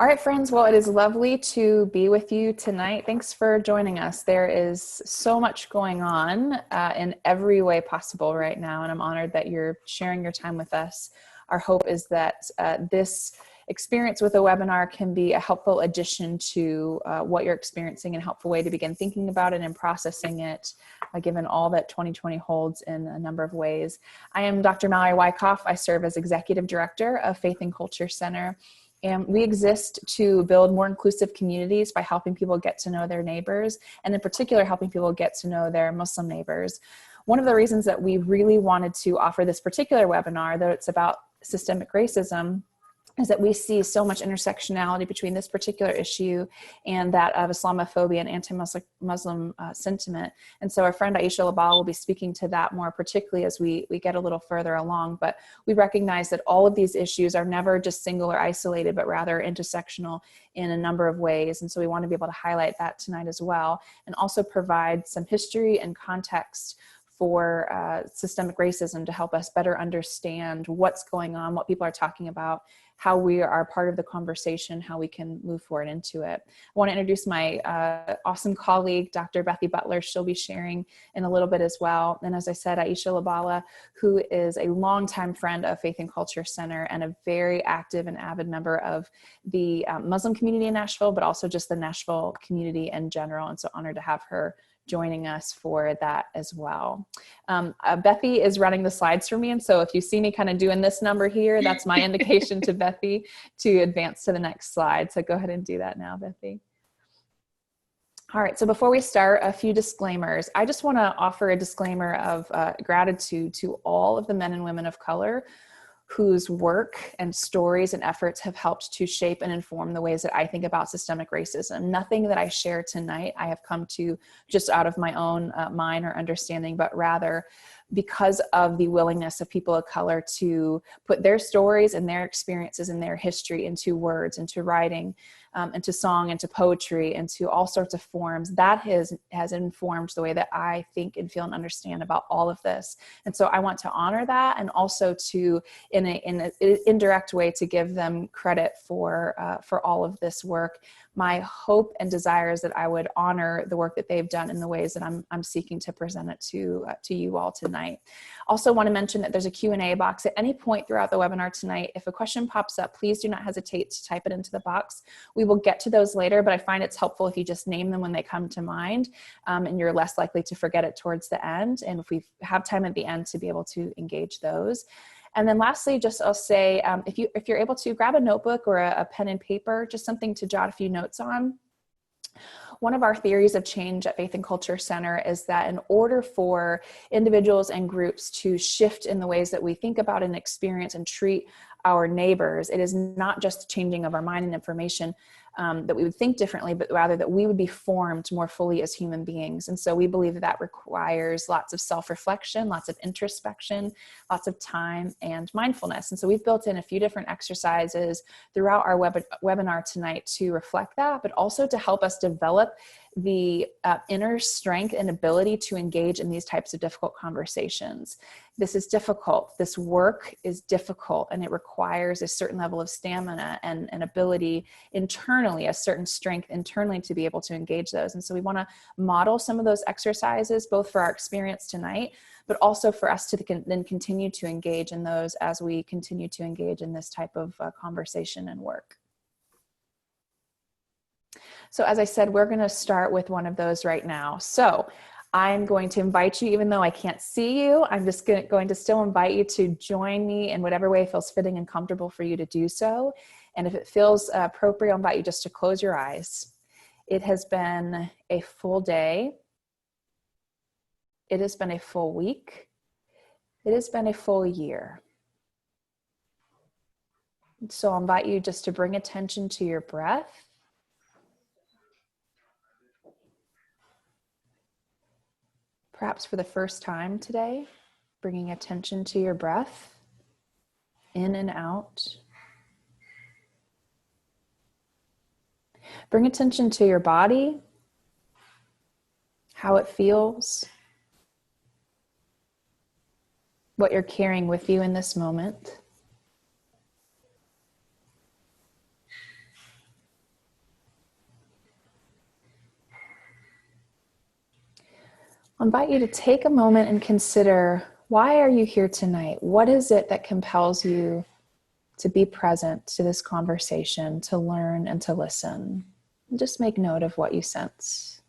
All right, friends. Well, it is lovely to be with you tonight. Thanks for joining us. There is so much going on in every way possible right now, and I'm honored that you're sharing your time with us. Our hope is that this experience with a webinar can be a helpful addition to what you're experiencing and a helpful way to begin thinking about it and processing it, given all that 2020 holds in a number of ways. I am Dr. Mallory Wyckoff. I serve as Executive Director of Faith and Culture Center. And we exist to build more inclusive communities by helping people get to know their neighbors, and in particular, helping people get to know their Muslim neighbors. One of the reasons that we really wanted to offer this particular webinar, though it's about systemic racism, is that we see so much intersectionality between this particular issue and that of Islamophobia and anti-Muslim sentiment. And so our friend Aisha Labala will be speaking to that more particularly as we get a little further along. But we recognize that all of these issues are never just single or isolated, but rather intersectional in a number of ways. And so we want to be able to highlight that tonight as well, and also provide some history and context for systemic racism to help us better understand what's going on, what people are talking about, how we are part of the conversation, how we can move forward into it. I want to introduce my awesome colleague, Dr. Bethy Butler. She'll be sharing in a little bit as well. And as I said, Aisha Labala, who is a longtime friend of Faith and Culture Center and a very active and avid member of the Muslim community in Nashville, but also just the Nashville community in general. And so honored to have her joining us for that as well. Bethy is running the slides for me. And so if you see me kind of doing this number here, that's my indication to Bethy to advance to the next slide. So go ahead and do that now, Bethy. All right, so before we start, a few disclaimers. I just want to offer a disclaimer of gratitude to all of the men and women of color whose work and stories and efforts have helped to shape and inform the ways that I think about systemic racism. Nothing that I share tonight I have come to just out of my own mind or understanding, but rather because of the willingness of people of color to put their stories and their experiences and their history into words, into writing, into song, into poetry, into all sorts of forms. That has informed the way that I think and feel and understand about all of this. And so I want to honor that, and also to, in an indirect way, to give them credit for all of this work. My hope and desire is that I would honor the work that they've done in the ways that I'm seeking to present it to you all tonight. Also want to mention that there's a Q&A box at any point throughout the webinar tonight. If a question pops up, please do not hesitate to type it into the box. We will get to those later, but I find it's helpful if you just name them when they come to mind, and you're less likely to forget it towards the end. And if we have time at the end to be able to engage those. And then lastly, just I'll say, if you're able to grab a notebook or a pen and paper, just something to jot a few notes on. One of our theories of change at Faith and Culture Center is that in order for individuals and groups to shift in the ways that we think about and experience and treat our neighbors, it is not just changing of our mind and information that we would think differently, but rather that we would be formed more fully as human beings. And so we believe that that requires lots of self-reflection, lots of introspection, lots of time and mindfulness. And so we've built in a few different exercises throughout our webinar tonight to reflect that, but also to help us develop the inner strength and ability to engage in these types of difficult conversations. This is difficult. This work is difficult, and it requires a certain level of stamina and ability internally, a certain strength internally to be able to engage those. And so we want to model some of those exercises, both for our experience tonight, but also for us to then continue to engage in those as we continue to engage in this type of conversation and work. So as I said, we're going to start with one of those right now. So I'm going to invite you, even though I can't see you, I'm just going to still invite you to join me in whatever way feels fitting and comfortable for you to do so. And if it feels appropriate, I'll invite you just to close your eyes. It has been a full day. It has been a full week. It has been a full year. So I'll invite you just to bring attention to your breath. Perhaps for the first time today, bringing attention to your breath, in and out. Bring attention to your body, how it feels, what you're carrying with you in this moment. I'll invite you to take a moment and consider, why are you here tonight? What is it that compels you to be present to this conversation, to learn and to listen? And just make note of what you sense.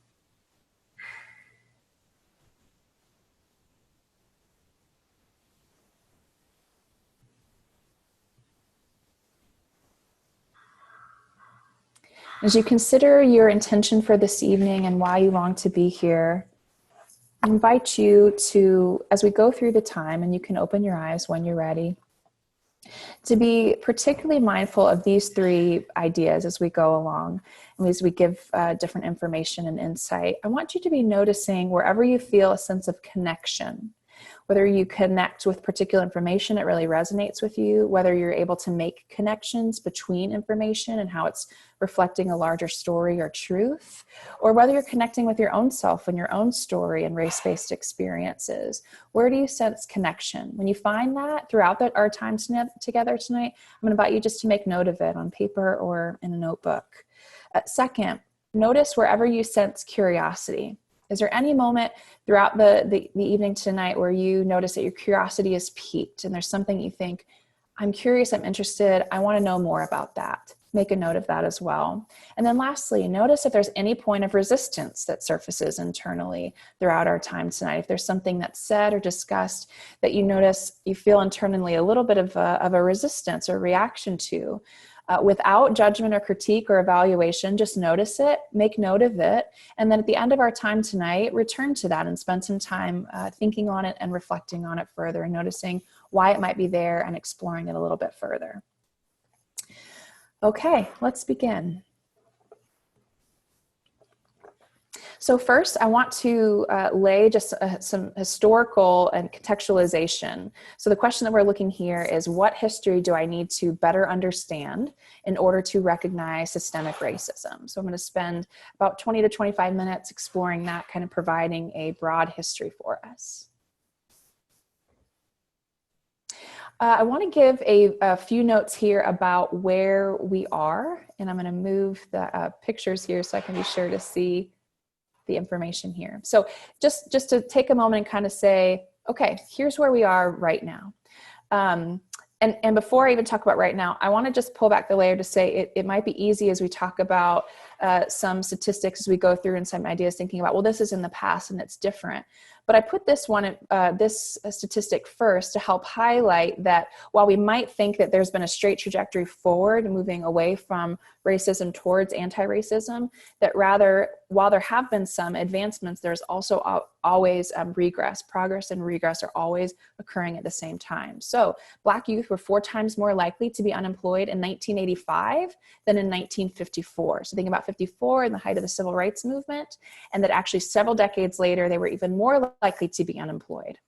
As you consider your intention for this evening and why you long to be here, I invite you to, as we go through the time, and you can open your eyes when you're ready, to be particularly mindful of these three ideas as we go along and as we give different information and insight. I want you to be noticing wherever you feel a sense of connection, whether you connect with particular information, it really resonates with you, whether you're able to make connections between information and how it's reflecting a larger story or truth, or whether you're connecting with your own self and your own story and race-based experiences. Where do you sense connection? When you find that throughout our time together tonight, I'm going to invite you just to make note of it on paper or in a notebook. Second, notice wherever you sense curiosity. Is there any moment throughout the evening tonight where you notice that your curiosity is piqued and there's something you think, I'm curious, I'm interested, I want to know more about that? Make a note of that as well. And then lastly, notice if there's any point of resistance that surfaces internally throughout our time tonight. If there's something that's said or discussed that you notice you feel internally a little bit of a resistance or reaction to, without judgment or critique or evaluation, just notice it, make note of it, and then at the end of our time tonight, return to that and spend some time thinking on it and reflecting on it further and noticing why it might be there and exploring it a little bit further. Okay, let's begin. So first, I want to lay just some historical and contextualization. So the question that we're looking here is, what history do I need to better understand in order to recognize systemic racism? So I'm going to spend about 20 to 25 minutes exploring that, kind of providing a broad history for us. I want to give a few notes here about where we are, and I'm going to move the pictures here so I can be sure to see the information here. So just to take a moment and kind of say, okay, here's where we are right now. And before I even talk about right now, I want to just pull back the layer to say it might be easy as we talk about some statistics as we go through and some ideas thinking about, well, this is in the past and it's different. But I put this statistic first to help highlight that while we might think that there's been a straight trajectory forward, moving away from racism towards anti-racism, that rather, while there have been some advancements, there's also always regress. Progress and regress are always occurring at the same time. So Black youth were 4 times more likely to be unemployed in 1985 than in 1954. So think about 54 and the height of the civil rights movement, and that actually several decades later, they were even more likely to be unemployed.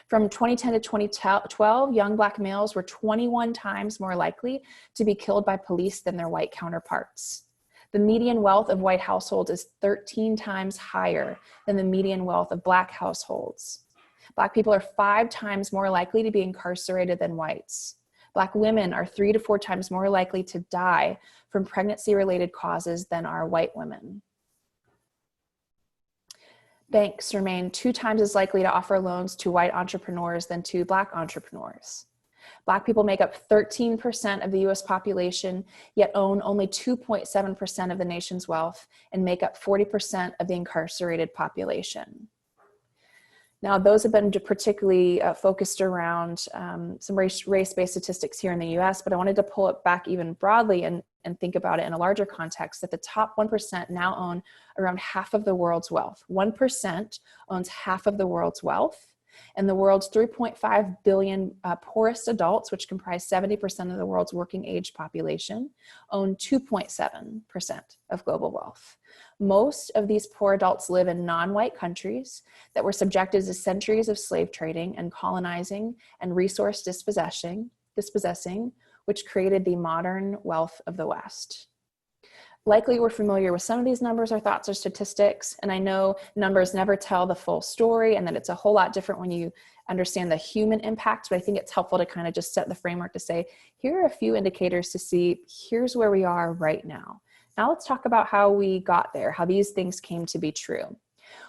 From 2010 to 2012, young Black males were 21 times more likely to be killed by police than their white counterparts. The median wealth of white households is 13 times higher than the median wealth of Black households. Black people are 5 times more likely to be incarcerated than whites. Black women are 3 to 4 times more likely to die from pregnancy-related causes than are white women. Banks remain 2 times as likely to offer loans to white entrepreneurs than to Black entrepreneurs. Black people make up 13% of the US population, yet own only 2.7% of the nation's wealth and make up 40% of the incarcerated population. Now, those have been particularly focused around some race-based statistics here in the US, but I wanted to pull it back even broadly and think about it in a larger context, that the top 1% now own around half of the world's wealth. 1% owns half of the world's wealth, and the world's 3.5 billion poorest adults, which comprise 70% of the world's working age population, own 2.7% of global wealth. Most of these poor adults live in non-white countries that were subjected to centuries of slave trading and colonizing and resource dispossessing, which created the modern wealth of the West. Likely we're familiar with some of these numbers or thoughts or statistics, and I know numbers never tell the full story and that it's a whole lot different when you understand the human impact, but I think it's helpful to kind of just set the framework to say, here are a few indicators to see, here's where we are right now. Now let's talk about how we got there, how these things came to be true.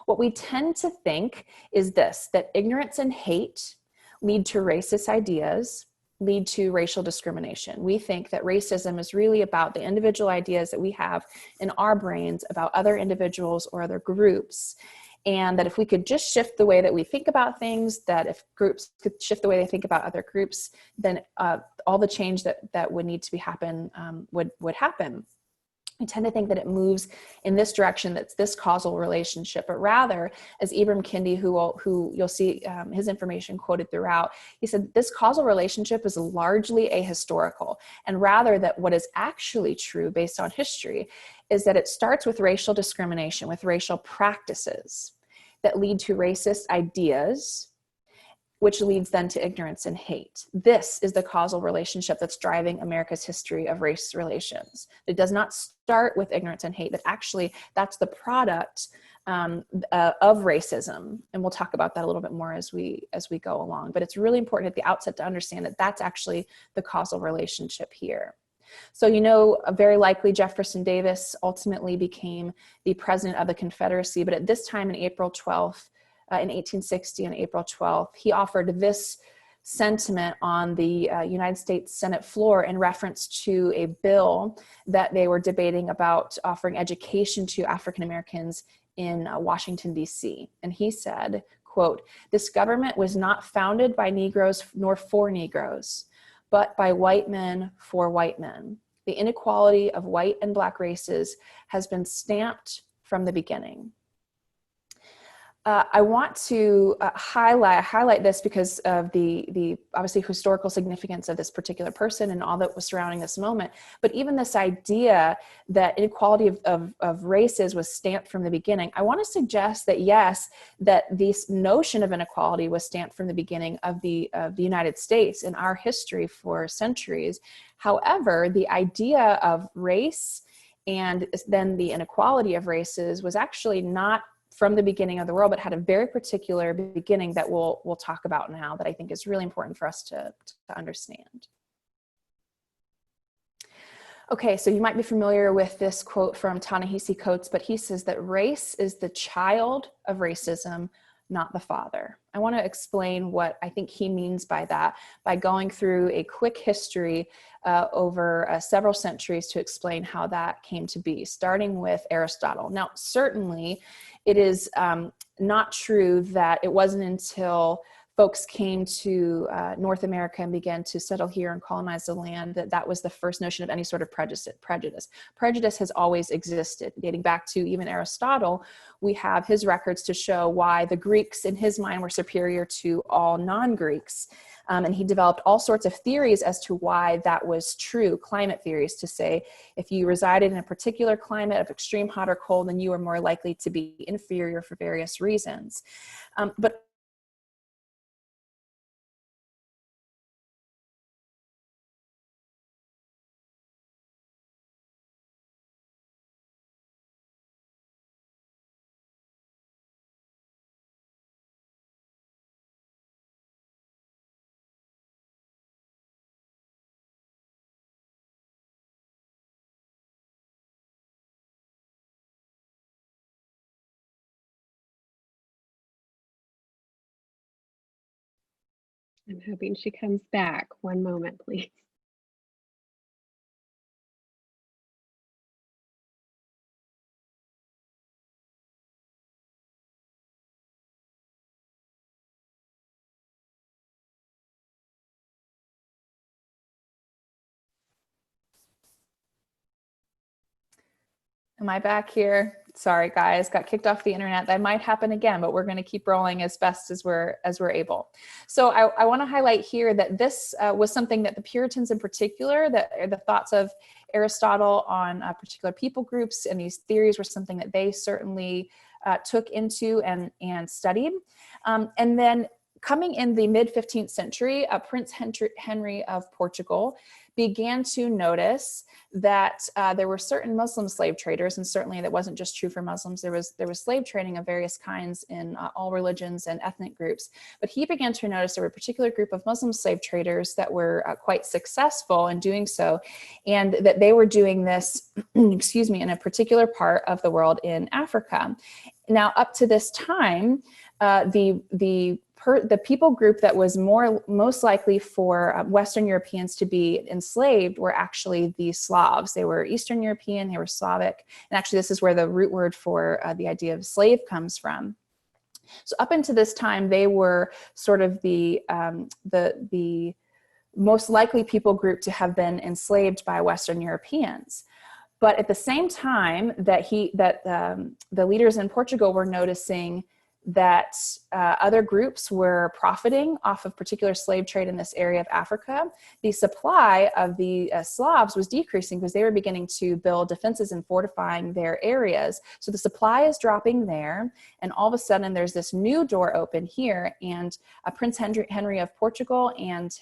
What we tend to think is this, that ignorance and hate lead to racist ideas, lead to racial discrimination. We think that racism is really about the individual ideas that we have in our brains about other individuals or other groups. And that if we could just shift the way that we think about things, that if groups could shift the way they think about other groups, then all the change that would need to happen would happen. We tend to think that it moves in this direction, that's this causal relationship, but rather, as Ibram Kendi, who you'll see his information quoted throughout, he said this causal relationship is largely ahistorical, and rather that what is actually true based on history is that it starts with racial discrimination, with racial practices that lead to racist ideas, which leads then to ignorance and hate. This is the causal relationship that's driving America's history of race relations. It does not start with ignorance and hate, but actually that's the product of racism. And we'll talk about that a little bit more as we go along. But it's really important at the outset to understand that that's actually the causal relationship here. So, very likely Jefferson Davis ultimately became the president of the Confederacy, but at this time in April 12th, in 1860 on April 12th, he offered this sentiment on the United States Senate floor in reference to a bill that they were debating about offering education to African Americans in Washington, D.C. And he said, quote, "This government was not founded by Negroes nor for Negroes, but by white men for white men. The inequality of white and Black races has been stamped from the beginning." I want to highlight this because of the obviously historical significance of this particular person and all that was surrounding this moment. But even this idea that inequality of races was stamped from the beginning, I want to suggest that yes, that this notion of inequality was stamped from the beginning of the United States in our history for centuries. However, the idea of race and then the inequality of races was actually not from the beginning of the world, but had a very particular beginning that we'll talk about now that I think is really important for us to understand. Okay, so you might be familiar with this quote from Ta-Nehisi Coates, but he says that race is the child of racism, not the father. I want to explain what I think he means by that by going through a quick history over several centuries to explain how that came to be, starting with Aristotle. Now, certainly it is not true that it wasn't until folks came to North America and began to settle here and colonize the land that was the first notion of any sort of prejudice. Prejudice has always existed. Dating back to even Aristotle, we have his records to show why the Greeks in his mind were superior to all non-Greeks. And he developed all sorts of theories as to why that was true, climate theories, to say if you resided in a particular climate of extreme hot or cold, then you were more likely to be inferior for various reasons. But I'm hoping she comes back. One moment, please. am I back here? Sorry, guys, got kicked off the internet. That might happen again, but we're going to keep rolling as best as we're able. So I want to highlight here that this was something that the Puritans in particular, that the thoughts of Aristotle on particular people groups and these theories were something that they certainly took into and studied. And then coming in the mid-15th century, Prince Henry of Portugal began to notice that there were certain Muslim slave traders, and certainly that wasn't just true for Muslims. There was slave trading of various kinds in all religions and ethnic groups. But he began to notice there were a particular group of Muslim slave traders that were quite successful in doing so, and that they were doing this, excuse me, in a particular part of the world in Africa. Now, up to this time, the people group that was most likely for Western Europeans to be enslaved were actually the Slavs. They were Eastern European, they were Slavic, and actually this is where the root word for the idea of slave comes from. So up until this time, they were sort of the most likely people group to have been enslaved by Western Europeans. But at the same time that the leaders in Portugal were noticing that other groups were profiting off of particular slave trade in this area of Africa, the supply of the Slavs was decreasing because they were beginning to build defenses and fortifying their areas. So the supply is dropping there, and all of a sudden there's this new door open here, and Prince Henry of Portugal and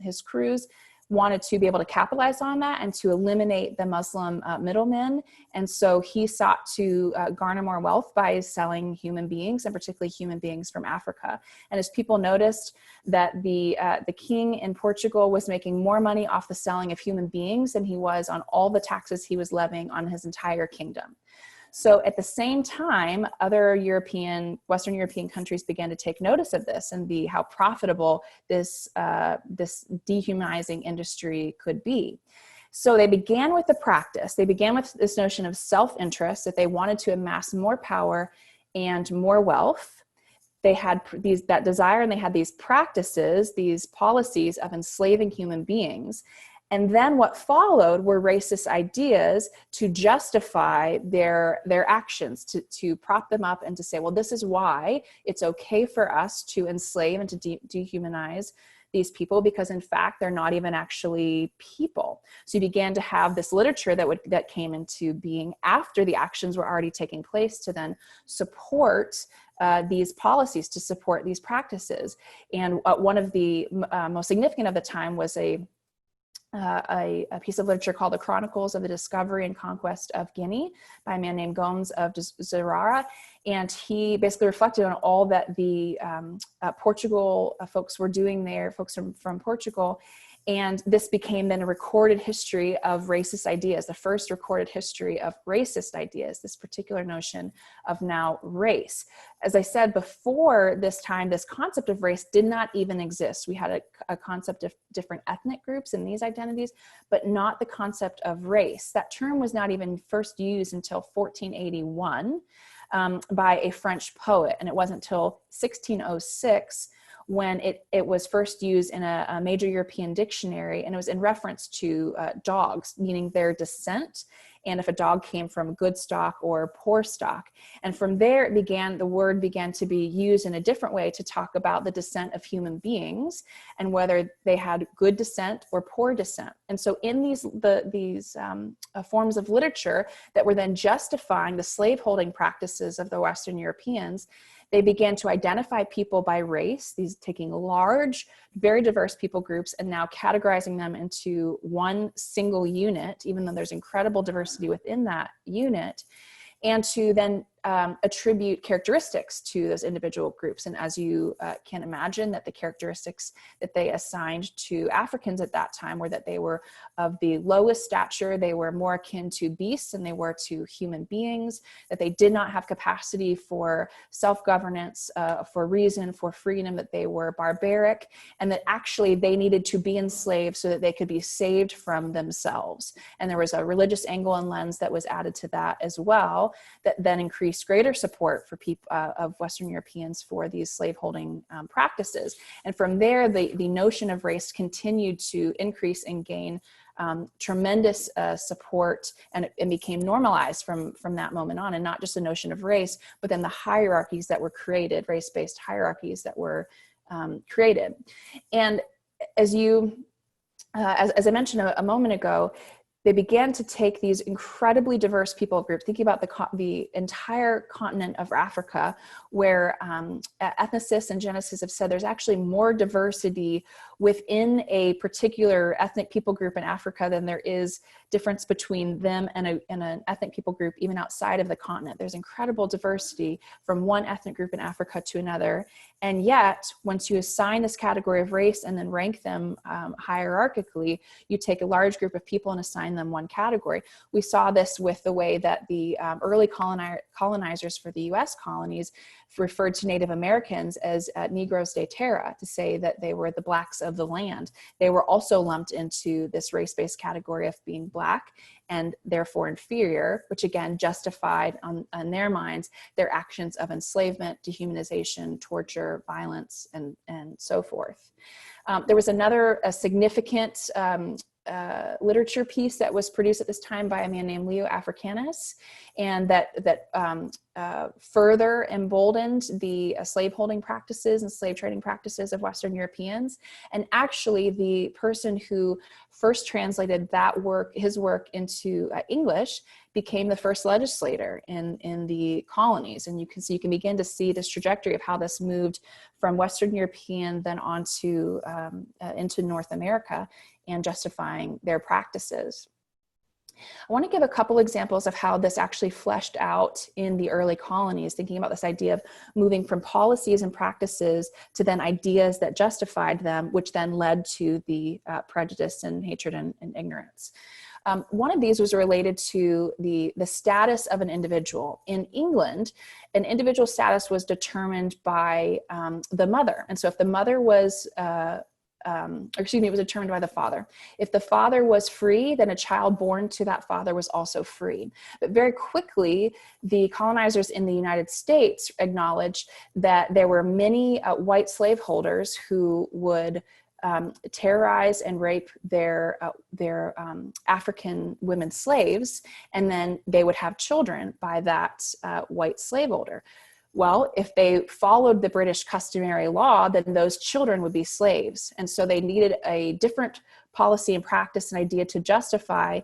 his crews wanted to be able to capitalize on that and to eliminate the Muslim middlemen. And so he sought to garner more wealth by selling human beings, and particularly human beings from Africa. And as people noticed that the king in Portugal was making more money off the selling of human beings than he was on all the taxes he was levying on his entire kingdom. So at the same time, other Western European countries began to take notice of this and how profitable this dehumanizing industry could be. So they began with the practice. They began with this notion of self-interest, that they wanted to amass more power and more wealth. They had that desire, and they had these practices, these policies of enslaving human beings. And then what followed were racist ideas to justify their actions, to prop them up and to say, well, this is why it's okay for us to enslave and to dehumanize these people, because in fact, they're not even actually people. So you began to have this literature that came into being after the actions were already taking place to then support these policies, to support these practices. And one of the most significant of the time was a piece of literature called The Chronicles of the Discovery and Conquest of Guinea by a man named Gomes of Zurara. And he basically reflected on all that the Portugal folks were doing there, folks from Portugal. And this became then a recorded history of racist ideas, the first recorded history of racist ideas, this particular notion of now race. As I said before this time, this concept of race did not even exist. We had a concept of different ethnic groups and these identities, but not the concept of race. That term was not even first used until 1481 by a French poet, and it wasn't until 1606 when it was first used in a major European dictionary, and it was in reference to dogs, meaning their descent, and if a dog came from good stock or poor stock. And from there, the word began to be used in a different way to talk about the descent of human beings and whether they had good descent or poor descent. And so in these forms of literature that were then justifying the slaveholding practices of the Western Europeans, they began to identify people by race, these taking large, very diverse people groups, and now categorizing them into one single unit, even though there's incredible diversity within that unit, and to then attribute characteristics to those individual groups. And as you can imagine, that the characteristics that they assigned to Africans at that time were that they were of the lowest stature, they were more akin to beasts than they were to human beings, that they did not have capacity for self-governance, for reason, for freedom, that they were barbaric, and that actually they needed to be enslaved so that they could be saved from themselves. And there was a religious angle and lens that was added to that as well, that then increased greater support for people of Western Europeans for these slaveholding practices. And from there, the notion of race continued to increase and gain tremendous support, and became normalized from that moment on. And not just the notion of race, but then the hierarchies that were created, race-based hierarchies that were created. And as I mentioned a moment ago, they began to take these incredibly diverse people groups, thinking about the entire continent of Africa, where ethicists and geneticists have said there's actually more diversity within a particular ethnic people group in Africa than there is difference between them and an ethnic people group even outside of the continent. There's incredible diversity from one ethnic group in Africa to another. And yet, once you assign this category of race and then rank them hierarchically, you take a large group of people and assign them one category. We saw this with the way that the early colonizers for the US colonies referred to Native Americans as Negros de Terra, to say that they were the blacks of the land. They were also lumped into this race-based category of being black and therefore inferior, which again justified on their minds their actions of enslavement, dehumanization, torture, violence, and so forth. There was another significant literature piece that was produced at this time by a man named Leo Africanus, and that further emboldened the slaveholding practices and slave trading practices of Western Europeans. And actually, the person who first translated that work, his work, into English, became the first legislator in the colonies. And you can begin to see this trajectory of how this moved from Western European then on to into North America, and justifying their practices. I want to give a couple examples of how this actually fleshed out in the early colonies, thinking about this idea of moving from policies and practices to then ideas that justified them, which then led to the prejudice and hatred and ignorance. One of these was related to the status of an individual. In England, an individual status was determined by the mother. And so if the mother was it was determined by the father. If the father was free, then a child born to that father was also free. But very quickly, the colonizers in the United States acknowledged that there were many white slaveholders who would terrorize and rape their African women slaves, and then they would have children by that white slaveholder. Well, if they followed the British customary law, then those children would be slaves. And so they needed a different policy and practice and idea to justify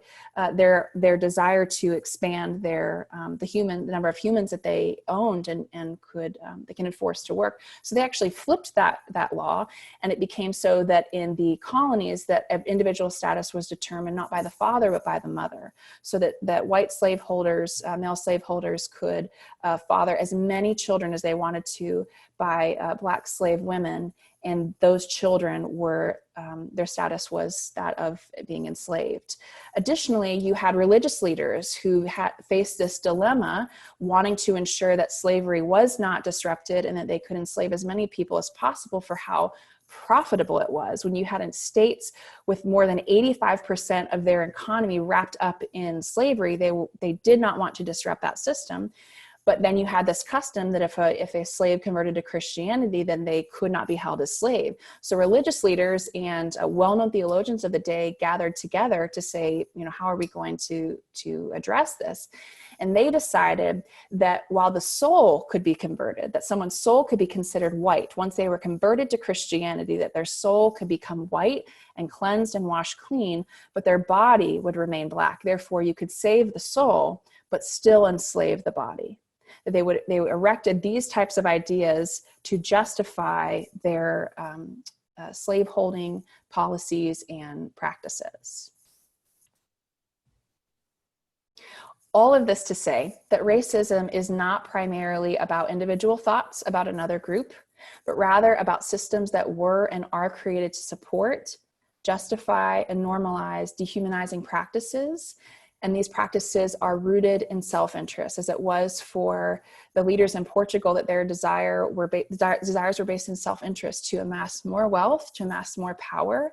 their desire to expand their the number of humans that they owned and could they can enforce to work. So they actually flipped that law, and it became so that in the colonies that individual status was determined not by the father but by the mother, so that white slaveholders, male slaveholders, could father as many children as they wanted to by black slave women, and those children were, their status was that of being enslaved. Additionally, you had religious leaders who had faced this dilemma, wanting to ensure that slavery was not disrupted and that they could enslave as many people as possible for how profitable it was. When you had in states with more than 85% of their economy wrapped up in slavery, they did not want to disrupt that system. But then you had this custom that if a slave converted to Christianity, then they could not be held as slave. So religious leaders and well-known theologians of the day gathered together to say, how are we going to address this? And they decided that while the soul could be converted, that someone's soul could be considered white, once they were converted to Christianity, that their soul could become white and cleansed and washed clean, but their body would remain black. Therefore, you could save the soul, but still enslave the body. They erected these types of ideas to justify their slaveholding policies and practices. All of this to say that racism is not primarily about individual thoughts about another group, but rather about systems that were and are created to support, justify, and normalize dehumanizing practices. And these practices are rooted in self-interest, as it was for the leaders in Portugal, that their desires were based in self-interest to amass more wealth, to amass more power,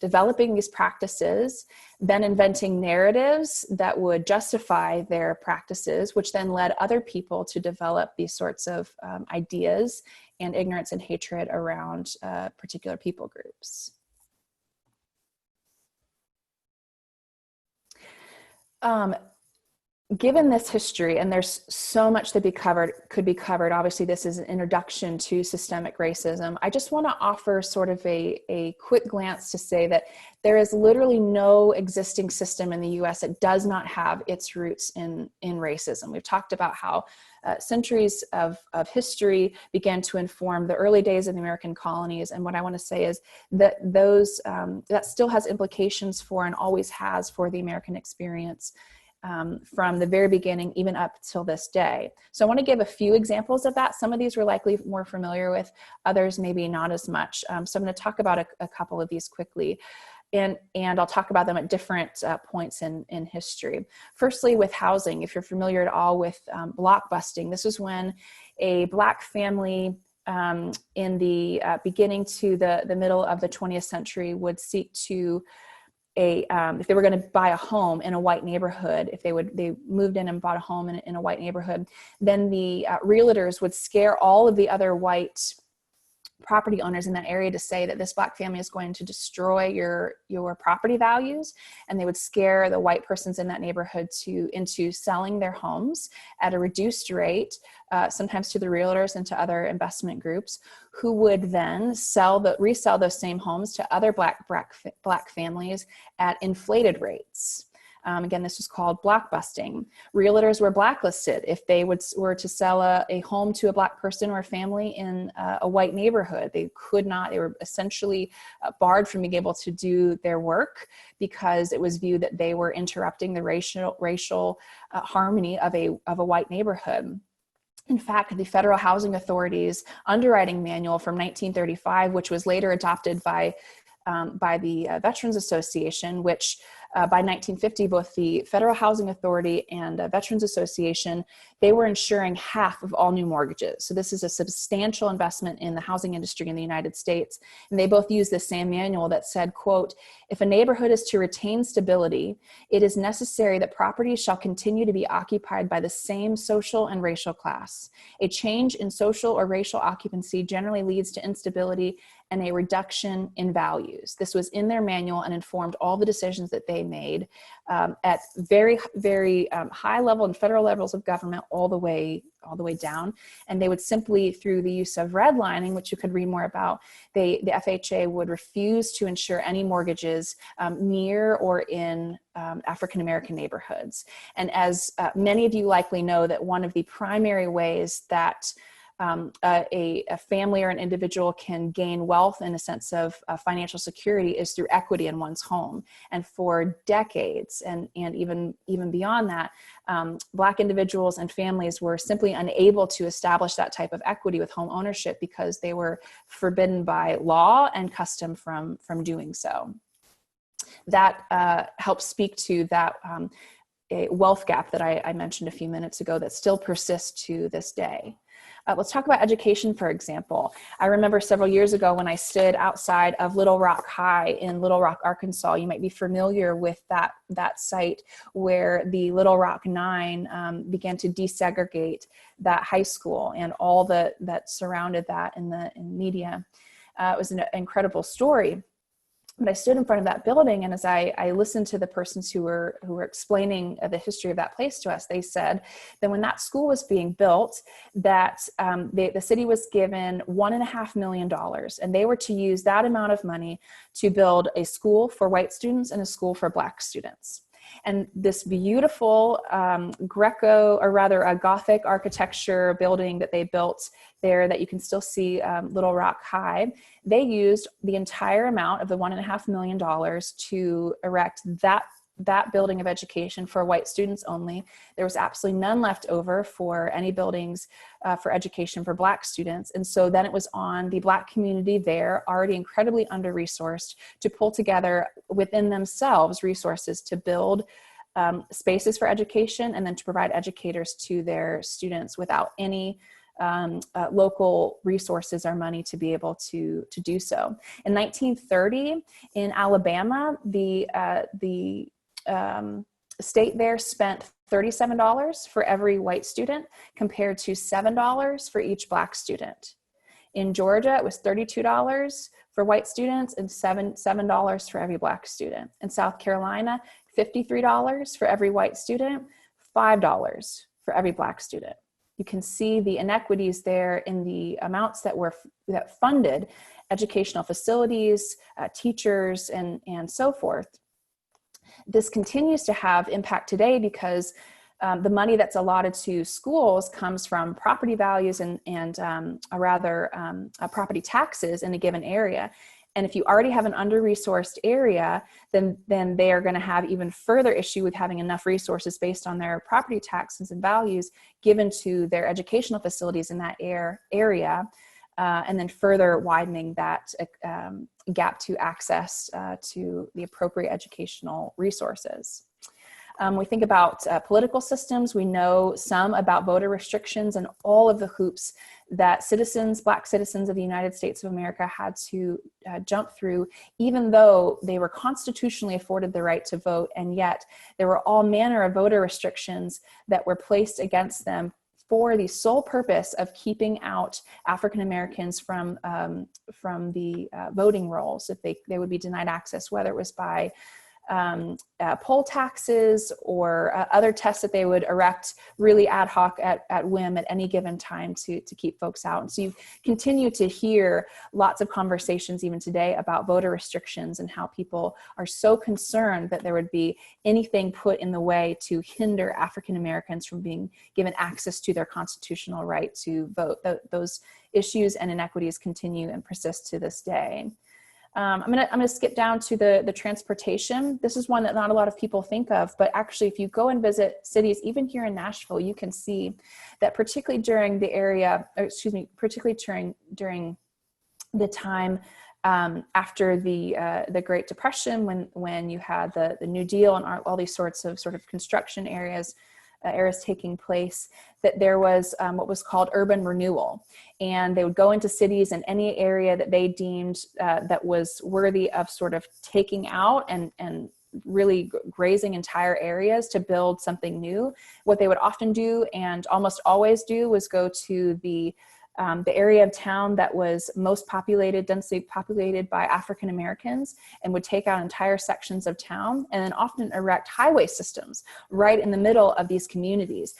developing these practices, then inventing narratives that would justify their practices, which then led other people to develop these sorts of ideas and ignorance and hatred around particular people groups. given this history, and there's so much that could be covered, obviously this is an introduction to systemic racism, I just want to offer sort of a quick glance to say that there is literally no existing system in the US that does not have its roots in racism. We've talked about how centuries of history began to inform the early days of the American colonies. And what I want to say is that that still has implications for, and always has, for the American experience from the very beginning, even up till this day. So I want to give a few examples of that. Some of these we're likely more familiar with, others maybe not as much. So I'm going to talk about a couple of these quickly. And I'll talk about them at different points in history. Firstly, with housing, if you're familiar at all with block busting, this was when a Black family in the beginning to the middle of the 20th century would seek to if they were going to buy a home in a white neighborhood, if they moved in and bought a home in a white neighborhood, then the realtors would scare all of the other white property owners in that area to say that this Black family is going to destroy your property values, and they would scare the white persons in that neighborhood into selling their homes at a reduced rate, sometimes to the realtors and to other investment groups, who would then resell those same homes to other black families at inflated rates. Again, this was called block busting. Realtors were blacklisted if they were to sell a home to a Black person or a family in a white neighborhood. They were essentially barred from being able to do their work because it was viewed that they were interrupting the racial harmony of a white neighborhood. In fact, the Federal Housing Authority's underwriting manual from 1935, which was later adopted by the Veterans Association, which by 1950, both the Federal Housing Authority and Veterans Association, they were insuring half of all new mortgages. So this is a substantial investment in the housing industry in the United States. And they both used the same manual that said, quote, "If a neighborhood is to retain stability, it is necessary that property shall continue to be occupied by the same social and racial class. A change in social or racial occupancy generally leads to instability and a reduction in values." This was in their manual and informed all the decisions that they made at very, very high level and federal levels of government, all the way down. And they would simply, through the use of redlining, which you could read more about, the FHA would refuse to insure any mortgages near or in African-American neighborhoods. And as many of you likely know, that one of the primary ways that a family or an individual can gain wealth in a sense of financial security is through equity in one's home. And for decades, and even beyond that, Black individuals and families were simply unable to establish that type of equity with home ownership because they were forbidden by law and custom from doing so. That helps speak to that a wealth gap that I mentioned a few minutes ago that still persists to this day. Let's talk about education, for example. I remember several years ago when I stood outside of Little Rock High in Little Rock, Arkansas. You might be familiar with that site where the Little Rock Nine began to desegregate that high school and all that surrounded that in the media. It was an incredible story. But I stood in front of that building, and as I listened to the persons who were explaining the history of that place to us, they said that when that school was being built, that the city was given $1.5 million, and they were to use that amount of money to build a school for white students and a school for Black students. And this beautiful Gothic architecture building that they built there that you can still see, Little Rock High, they used the entire amount of the $1.5 million to erect that building of education for white students only. There was absolutely none left over for any buildings for education for Black students. And so then it was on the Black community there, already incredibly under-resourced, to pull together within themselves resources to build spaces for education and then to provide educators to their students without any local resources or money to be able to do so. In 1930, in Alabama, the state there spent $37 for every white student compared to $7 for each Black student. In Georgia, it was $32 for white students and $7 for every Black student. In South Carolina, $53 for every white student, $5 for every Black student. You can see the inequities there in the amounts that funded educational facilities, teachers, and so forth. This continues to have impact today because the money that's allotted to schools comes from property values and property taxes in a given area. And if you already have an under-resourced area, then they are going to have even further issue with having enough resources based on their property taxes and values given to their educational facilities in that area, and then further widening that gap to access to the appropriate educational resources. We think about political systems. We know some about voter restrictions and all of the hoops that Black citizens of the United States of America had to jump through, even though they were constitutionally afforded the right to vote, and yet there were all manner of voter restrictions that were placed against them for the sole purpose of keeping out African Americans from the voting rolls. If they would be denied access, whether it was by poll taxes or other tests that they would erect really ad hoc at whim at any given time to keep folks out. And so you continue to hear lots of conversations even today about voter restrictions and how people are so concerned that there would be anything put in the way to hinder African Americans from being given access to their constitutional right to vote. Those issues and inequities continue and persist to this day. I'm gonna skip down to the transportation. This is one that not a lot of people think of, but actually if you go and visit cities, even here in Nashville, you can see that particularly during during the time after the Great Depression, when you had the New Deal and all these sorts of construction eras taking place, that there was what was called urban renewal. And they would go into cities in any area that they deemed that was worthy of taking out and really grazing entire areas to build something new. What they would often do, and almost always do, was go to the area of town that was most densely populated by African Americans, and would take out entire sections of town and then often erect highway systems right in the middle of these communities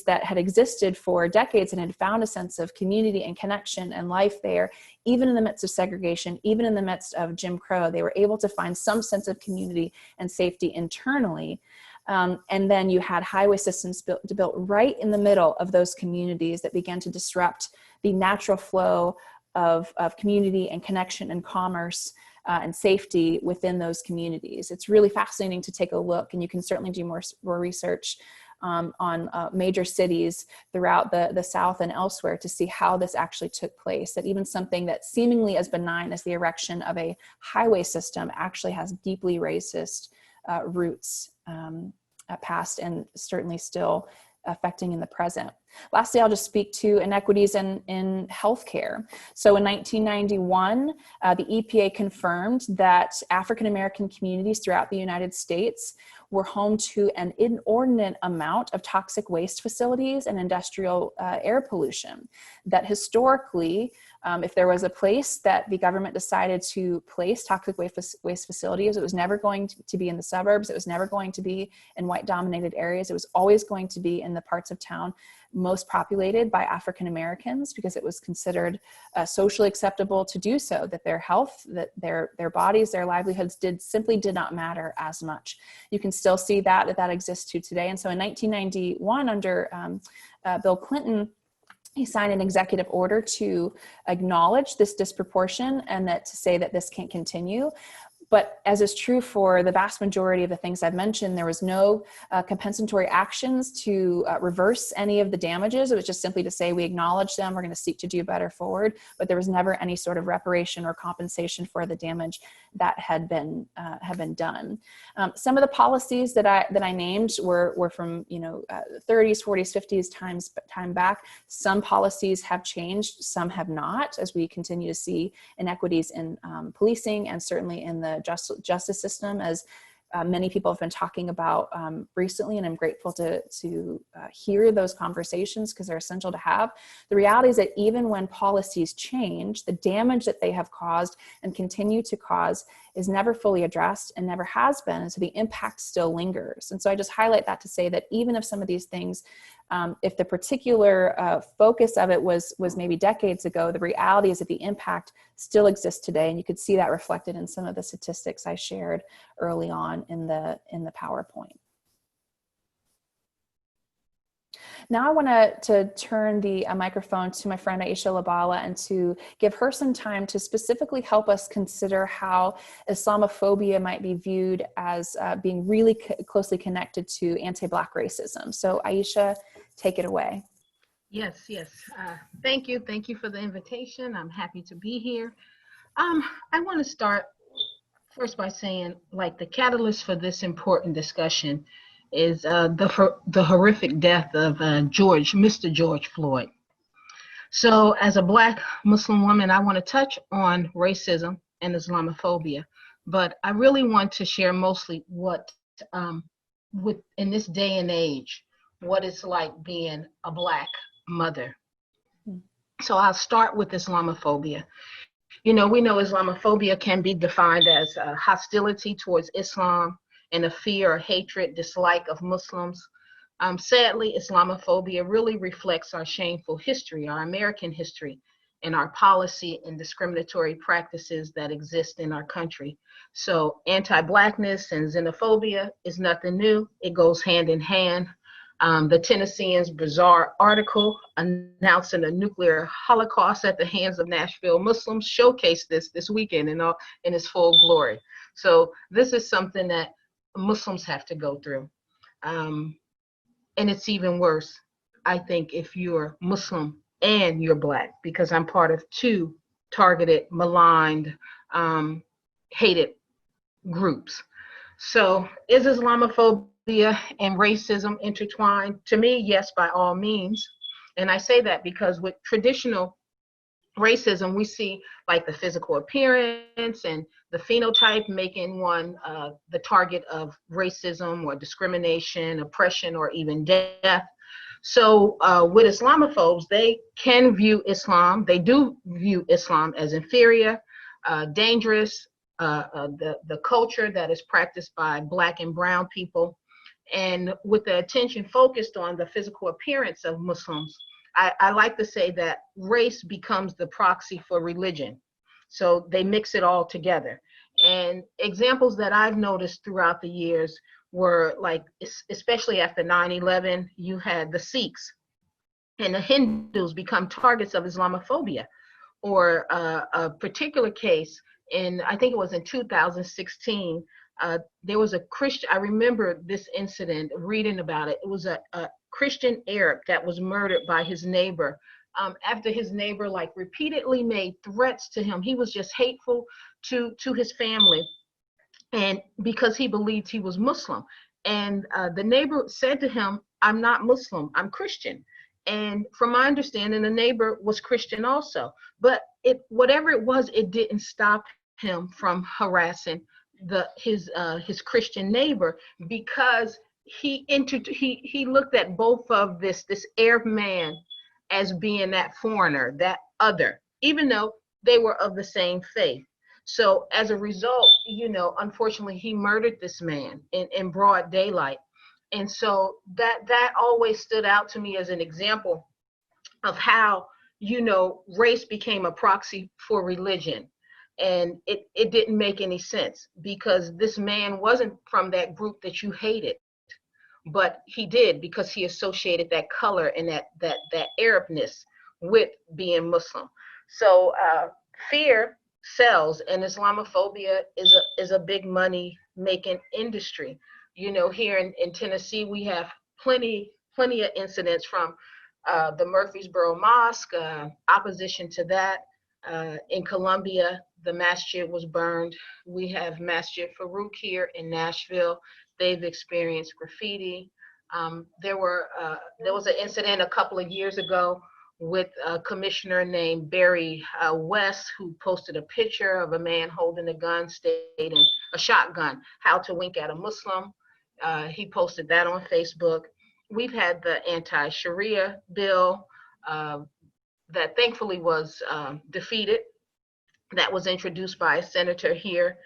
that had existed for decades and had found a sense of community and connection and life there. Even in the midst of segregation, even in the midst of Jim Crow, they were able to find some sense of community and safety internally. And then you had highway systems built right in the middle of those communities that began to disrupt the natural flow of community and connection and commerce and safety within those communities. It's really fascinating to take a look, and you can certainly do more research on major cities throughout the South and elsewhere to see how this actually took place, that even something that seemingly as benign as the erection of a highway system actually has deeply racist roots, past and certainly still affecting in the present. Lastly, I'll just speak to inequities in healthcare. So in 1991, the EPA confirmed that African American communities throughout the United States were home to an inordinate amount of toxic waste facilities and industrial air pollution. That historically, if there was a place that the government decided to place toxic waste facilities, it was never going to be in the suburbs. It was never going to be in white-dominated areas. It was always going to be in the parts of town most populated by African Americans, because it was considered socially acceptable to do so, that their health, that their bodies, their livelihoods simply did not matter as much. You can still see that exists to today. And so in 1991, under Bill Clinton, he signed an executive order to acknowledge this disproportion and to say that this can't continue. But as is true for the vast majority of the things I've mentioned, there was no compensatory actions to reverse any of the damages. It was just simply to say, we acknowledge them, we're going to seek to do better forward, but there was never any sort of reparation or compensation for the damage that had been done. Some of the policies that I named were from 30s, 40s, 50s time back. Some policies have changed, some have not, as we continue to see inequities in policing and certainly in the justice system, as many people have been talking about recently, and I'm grateful to hear those conversations because they're essential to have. The reality is that even when policies change, the damage that they have caused and continue to cause is never fully addressed and never has been. And so the impact still lingers. And so I just highlight that to say that even if some of these things, if the particular focus of it was maybe decades ago, the reality is that the impact still exists today. And you could see that reflected in some of the statistics I shared early on in the PowerPoint. Now I want to turn the microphone to my friend Aisha Labala and to give her some time to specifically help us consider how Islamophobia might be viewed as being really closely connected to anti-Black racism. So Aisha, take it away. Yes. Thank you. Thank you for the invitation. I'm happy to be here. I want to start first by saying, like, the catalyst for this important discussion is the horrific death of Mr. George Floyd. So as a Black Muslim woman, I want to touch on racism and Islamophobia, but I really want to share mostly what, in this day and age, what it's like being a Black mother. So I'll start with Islamophobia. You know, we know Islamophobia can be defined as hostility towards Islam and a fear or hatred, dislike of Muslims. Sadly, Islamophobia really reflects our shameful history, our American history, and our policy and discriminatory practices that exist in our country. So anti-Blackness and xenophobia is nothing new. It goes hand in hand. The Tennessean's bizarre article announcing a nuclear holocaust at the hands of Nashville Muslims showcased this weekend in its full glory. So this is something that Muslims have to go through. And it's even worse, I think, if you're Muslim and you're Black, because I'm part of two targeted, maligned, hated groups. So is Islamophobia and racism intertwined? To me, yes, by all means. And I say that because with traditional racism, we see like the physical appearance and the phenotype making one the target of racism or discrimination, oppression, or even death. So with Islamophobes, they can view Islam, they do view Islam as inferior, dangerous, the culture that is practiced by Black and brown people. And with the attention focused on the physical appearance of Muslims, I like to say that race becomes the proxy for religion. So they mix it all together. And examples that I've noticed throughout the years were like, especially after 9/11, you had the Sikhs and the Hindus become targets of Islamophobia. Or a particular case I think it was in 2016, there was a Christian, I remember this incident, reading about it. It was a Christian Arab that was murdered by his neighbor after his neighbor like repeatedly made threats to him. He was just hateful to his family, and because he believed he was Muslim. And the neighbor said to him, "I'm not Muslim, I'm Christian." And from my understanding, the neighbor was Christian also. But whatever it was, it didn't stop him from harassing his Christian neighbor, because he looked at both of this Arab man as being that foreigner, that other, even though they were of the same faith. So as a result, you know, unfortunately, he murdered this man in broad daylight. And so that always stood out to me as an example of how, you know, race became a proxy for religion. And it didn't make any sense, because this man wasn't from that group that you hated, but he did, because he associated that color and that Arabness with being Muslim. So fear sells, and Islamophobia is a big money making industry. You know, here in Tennessee, we have plenty of incidents from the Murfreesboro Mosque, opposition to that. In Columbia, the masjid was burned. We have Masjid Farouk here in Nashville. They've experienced graffiti. There was an incident a couple of years ago with a commissioner named Barry West, who posted a picture of a man holding a gun, stating a shotgun, how to wink at a Muslim. He posted that on Facebook. We've had the anti-Sharia bill that thankfully was defeated. That was introduced by a senator here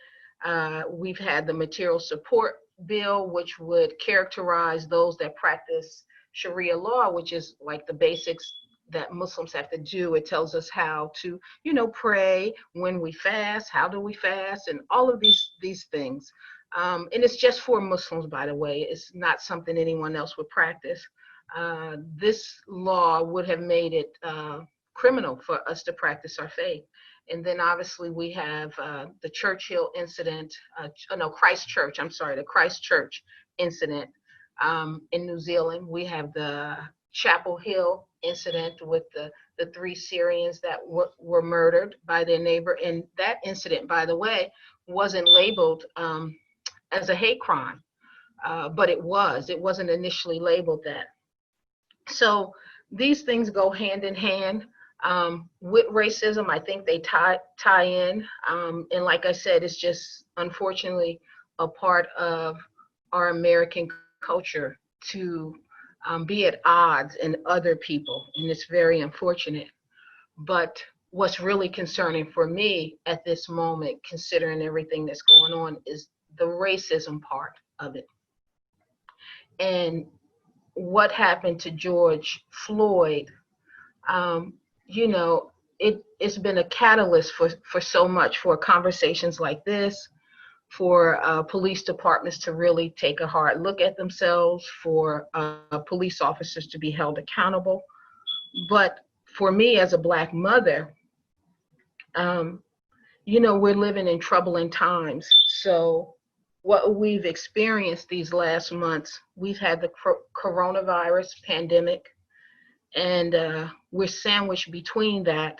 We've had the material support bill, which would characterize those that practice Sharia law, which is like the basics that Muslims have to do. It tells us how to, pray, when we fast, how do we fast, and all of these things. And it's just for Muslims, by the way. It's not something anyone else would practice. This law would have made it criminal for us to practice our faith. And then obviously we have the Churchill incident, Christchurch, the Christchurch incident in New Zealand. We have the Chapel Hill incident with the 3 Syrians that were murdered by their neighbor. And that incident, by the way, wasn't labeled as a hate crime, but it wasn't initially labeled that. So these things go hand in hand with racism. I think they tie in. And like I said, it's just unfortunately a part of our American culture to be at odds in other people. And it's very unfortunate. But what's really concerning for me at this moment, considering everything that's going on, is the racism part of it. And what happened to George Floyd, it's been a catalyst for so much, for conversations like this, for police departments to really take a hard look at themselves, for police officers to be held accountable. But for me as a Black mother, we're living in troubling times. So what we've experienced these last months, we've had the coronavirus pandemic, and we're sandwiched between that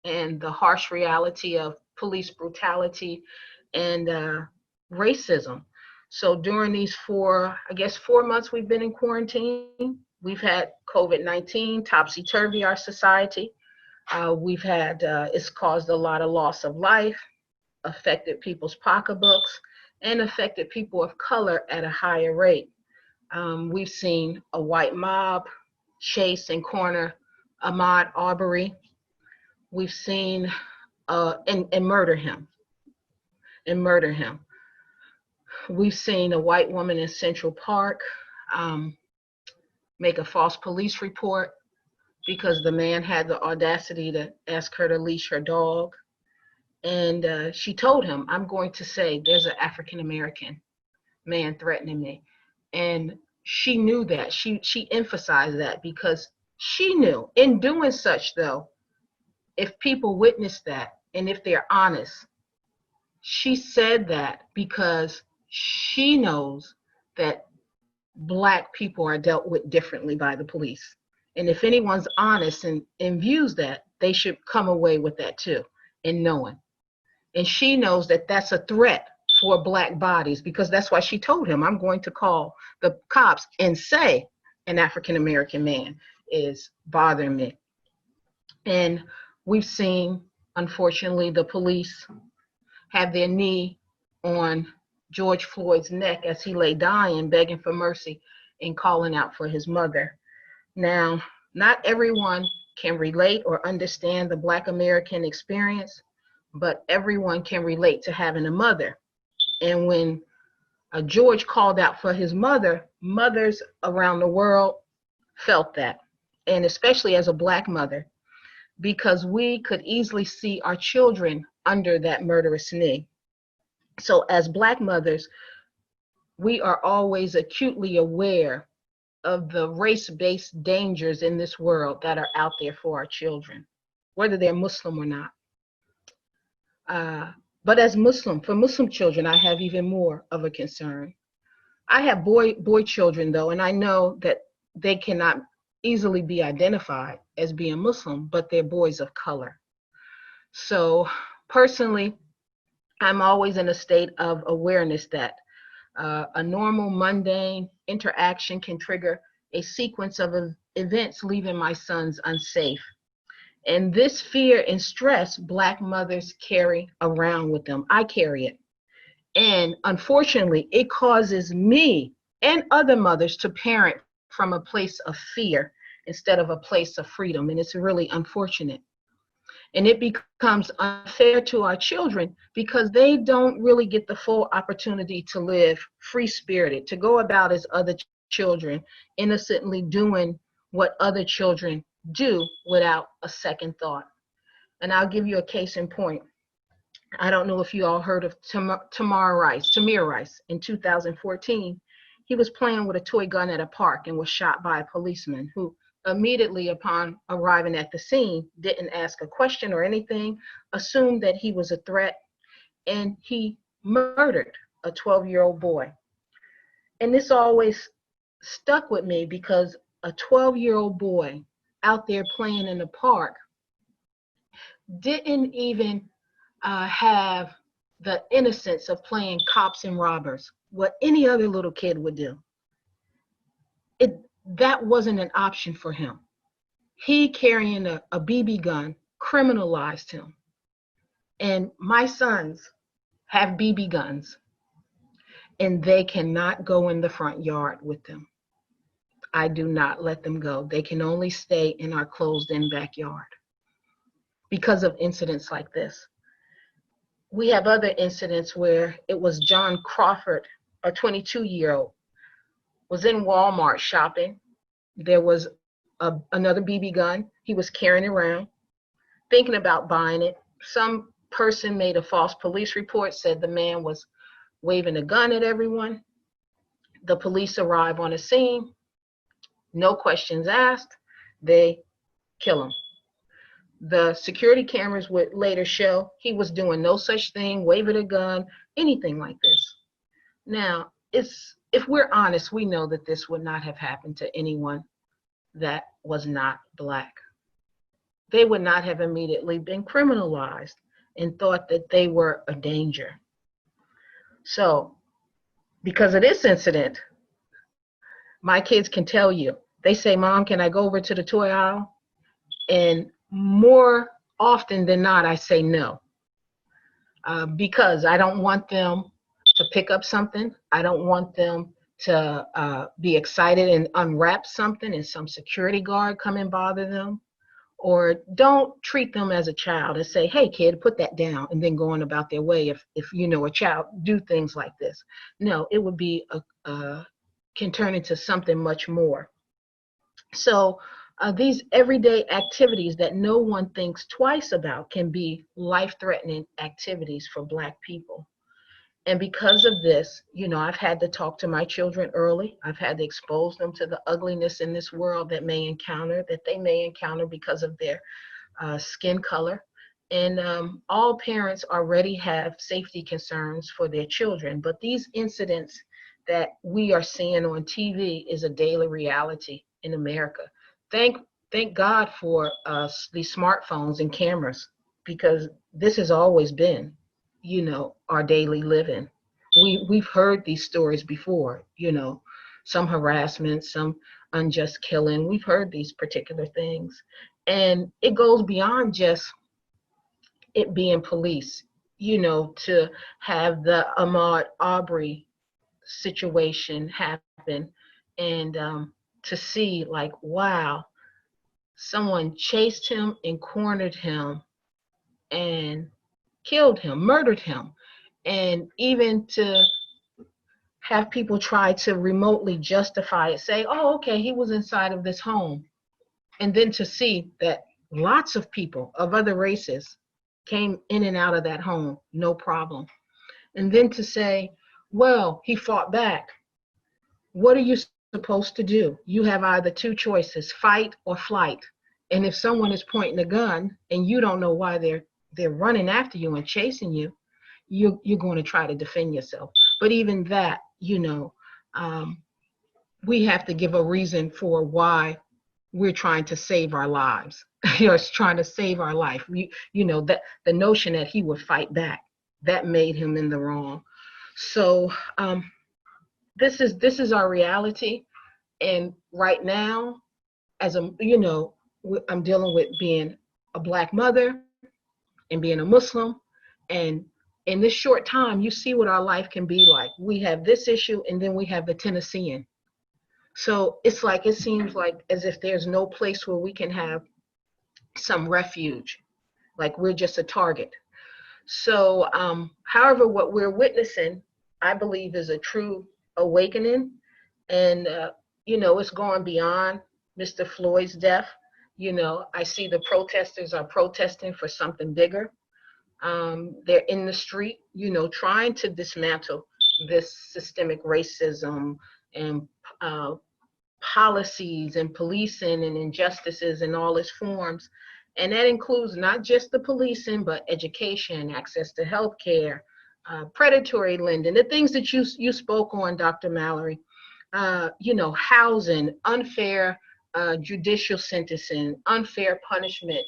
and the harsh reality of police brutality and racism. So during these 4 months we've been in quarantine, we've had COVID-19 topsy-turvy our society. We've had, it's caused a lot of loss of life, affected people's pocketbooks, and affected people of color at a higher rate. We've seen a white mob chase and corner Ahmaud Arbery. We've seen and murder him. We've seen a white woman in Central Park make a false police report because the man had the audacity to ask her to leash her dog. And she told him, I'm going to say there's an African-American man threatening me. And she knew that. She emphasized that because she knew. In doing such, though, if people witness that and if they're honest, she said that because she knows that Black people are dealt with differently by the police. And if anyone's honest and views that, they should come away with that too, in knowing. And she knows that that's a threat for Black bodies, because that's why she told him, I'm going to call the cops and say an African-American man is bothering me. And we've seen, unfortunately, the police have their knee on George Floyd's neck as he lay dying, begging for mercy and calling out for his mother. Now, not everyone can relate or understand the Black American experience, but everyone can relate to having a mother. And when George called out for his mother, mothers around the world felt that, and especially as a Black mother, because we could easily see our children under that murderous knee. So as Black mothers, we are always acutely aware of the race-based dangers in this world that are out there for our children, whether they're Muslim or not. But as for Muslim children, I have even more of a concern. I have boy children though, and I know that they cannot easily be identified as being Muslim, but they're boys of color. So personally, I'm always in a state of awareness that a normal, mundane interaction can trigger a sequence of events leaving my sons unsafe. And this fear and stress Black mothers carry around with them. I carry it. And unfortunately, it causes me and other mothers to parent from a place of fear instead of a place of freedom. And it's really unfortunate. And it becomes unfair to our children because they don't really get the full opportunity to live free-spirited, to go about as other children, innocently doing what other children do without a second thought. And I'll give you a case in point. I don't know if you all heard of Tamir Rice. In 2014, he was playing with a toy gun at a park and was shot by a policeman who immediately upon arriving at the scene didn't ask a question or anything, assumed that he was a threat, and he murdered a 12-year-old boy. And this always stuck with me because a 12-year-old boy out there playing in the park didn't even have the innocence of playing cops and robbers, what any other little kid would do. That wasn't an option for him. He carrying a BB gun criminalized him. And my sons have BB guns, and they cannot go in the front yard with them. I do not let them go. They can only stay in our closed-in backyard because of incidents like this. We have other incidents where it was John Crawford, a 22-year-old, was in Walmart shopping. There was another BB gun. He was carrying it around, thinking about buying it. Some person made a false police report, said the man was waving a gun at everyone. The police arrive on the scene. No questions asked. They kill him. The security cameras would later show he was doing no such thing, waving a gun, anything like this. Now, if we're honest, we know that this would not have happened to anyone that was not Black. They would not have immediately been criminalized and thought that they were a danger. So, because of this incident, my kids can tell you, they say, "Mom, can I go over to the toy aisle?" And more often than not, I say no, because I don't want them to pick up something. I don't want them to be excited and unwrap something and some security guard come and bother them. Or don't treat them as a child and say, "Hey kid, put that down," and then going about their way if you know a child do things like this. No, it would be can turn into something much more. So these everyday activities that no one thinks twice about can be life-threatening activities for Black people. And because of this, I've had to talk to my children early. I've had to expose them to the ugliness in this world that they may encounter because of their skin color. And all parents already have safety concerns for their children, but these incidents that we are seeing on TV is a daily reality in America. Thank God for these smartphones and cameras, because this has always been, our daily living. We've heard these stories before, some harassment, some unjust killing. We've heard these particular things. And it goes beyond just it being police, to have the Ahmaud Arbery situation happen and to see like, wow, someone chased him and cornered him and killed him, murdered him. And even to have people try to remotely justify it, say, "Oh, okay, he was inside of this home." And then to see that lots of people of other races came in and out of that home, no problem. And then to say, "Well, he fought back." What are you supposed to do? You have either two choices, fight or flight. And if someone is pointing a gun and you don't know why they're running after you and chasing you, you're going to try to defend yourself. But even that, we have to give a reason for why we're trying to save our lives. It's trying to save our life. That the notion that he would fight back, that made him in the wrong. So this is our reality. And right now, as I'm dealing with being a Black mother and being a Muslim, and in this short time, you see what our life can be like. We have this issue, and then we have the Tennessean. So it seems like as if there's no place where we can have some refuge, like we're just a target. So, however, what we're witnessing, I believe, is a true awakening. And, it's going beyond Mr. Floyd's death. I see the protesters are protesting for something bigger. They're in the street, trying to dismantle this systemic racism and policies and policing and injustices in all its forms. And that includes not just the policing, but education, access to healthcare, predatory lending, the things that you spoke on, Dr. Mallory, housing, unfair judicial sentencing, unfair punishment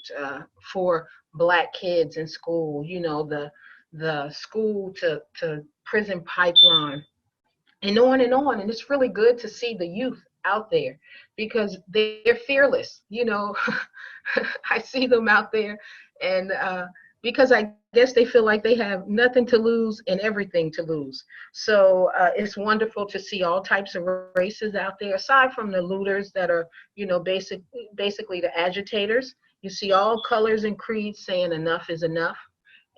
for Black kids in school, the school to prison pipeline, and on and on. And it's really good to see the youth out there because they're fearless. I see them out there, and because I guess they feel like they have nothing to lose and everything to lose. So it's wonderful to see all types of races out there, aside from the looters that are, basically the agitators. You see all colors and creeds saying enough is enough.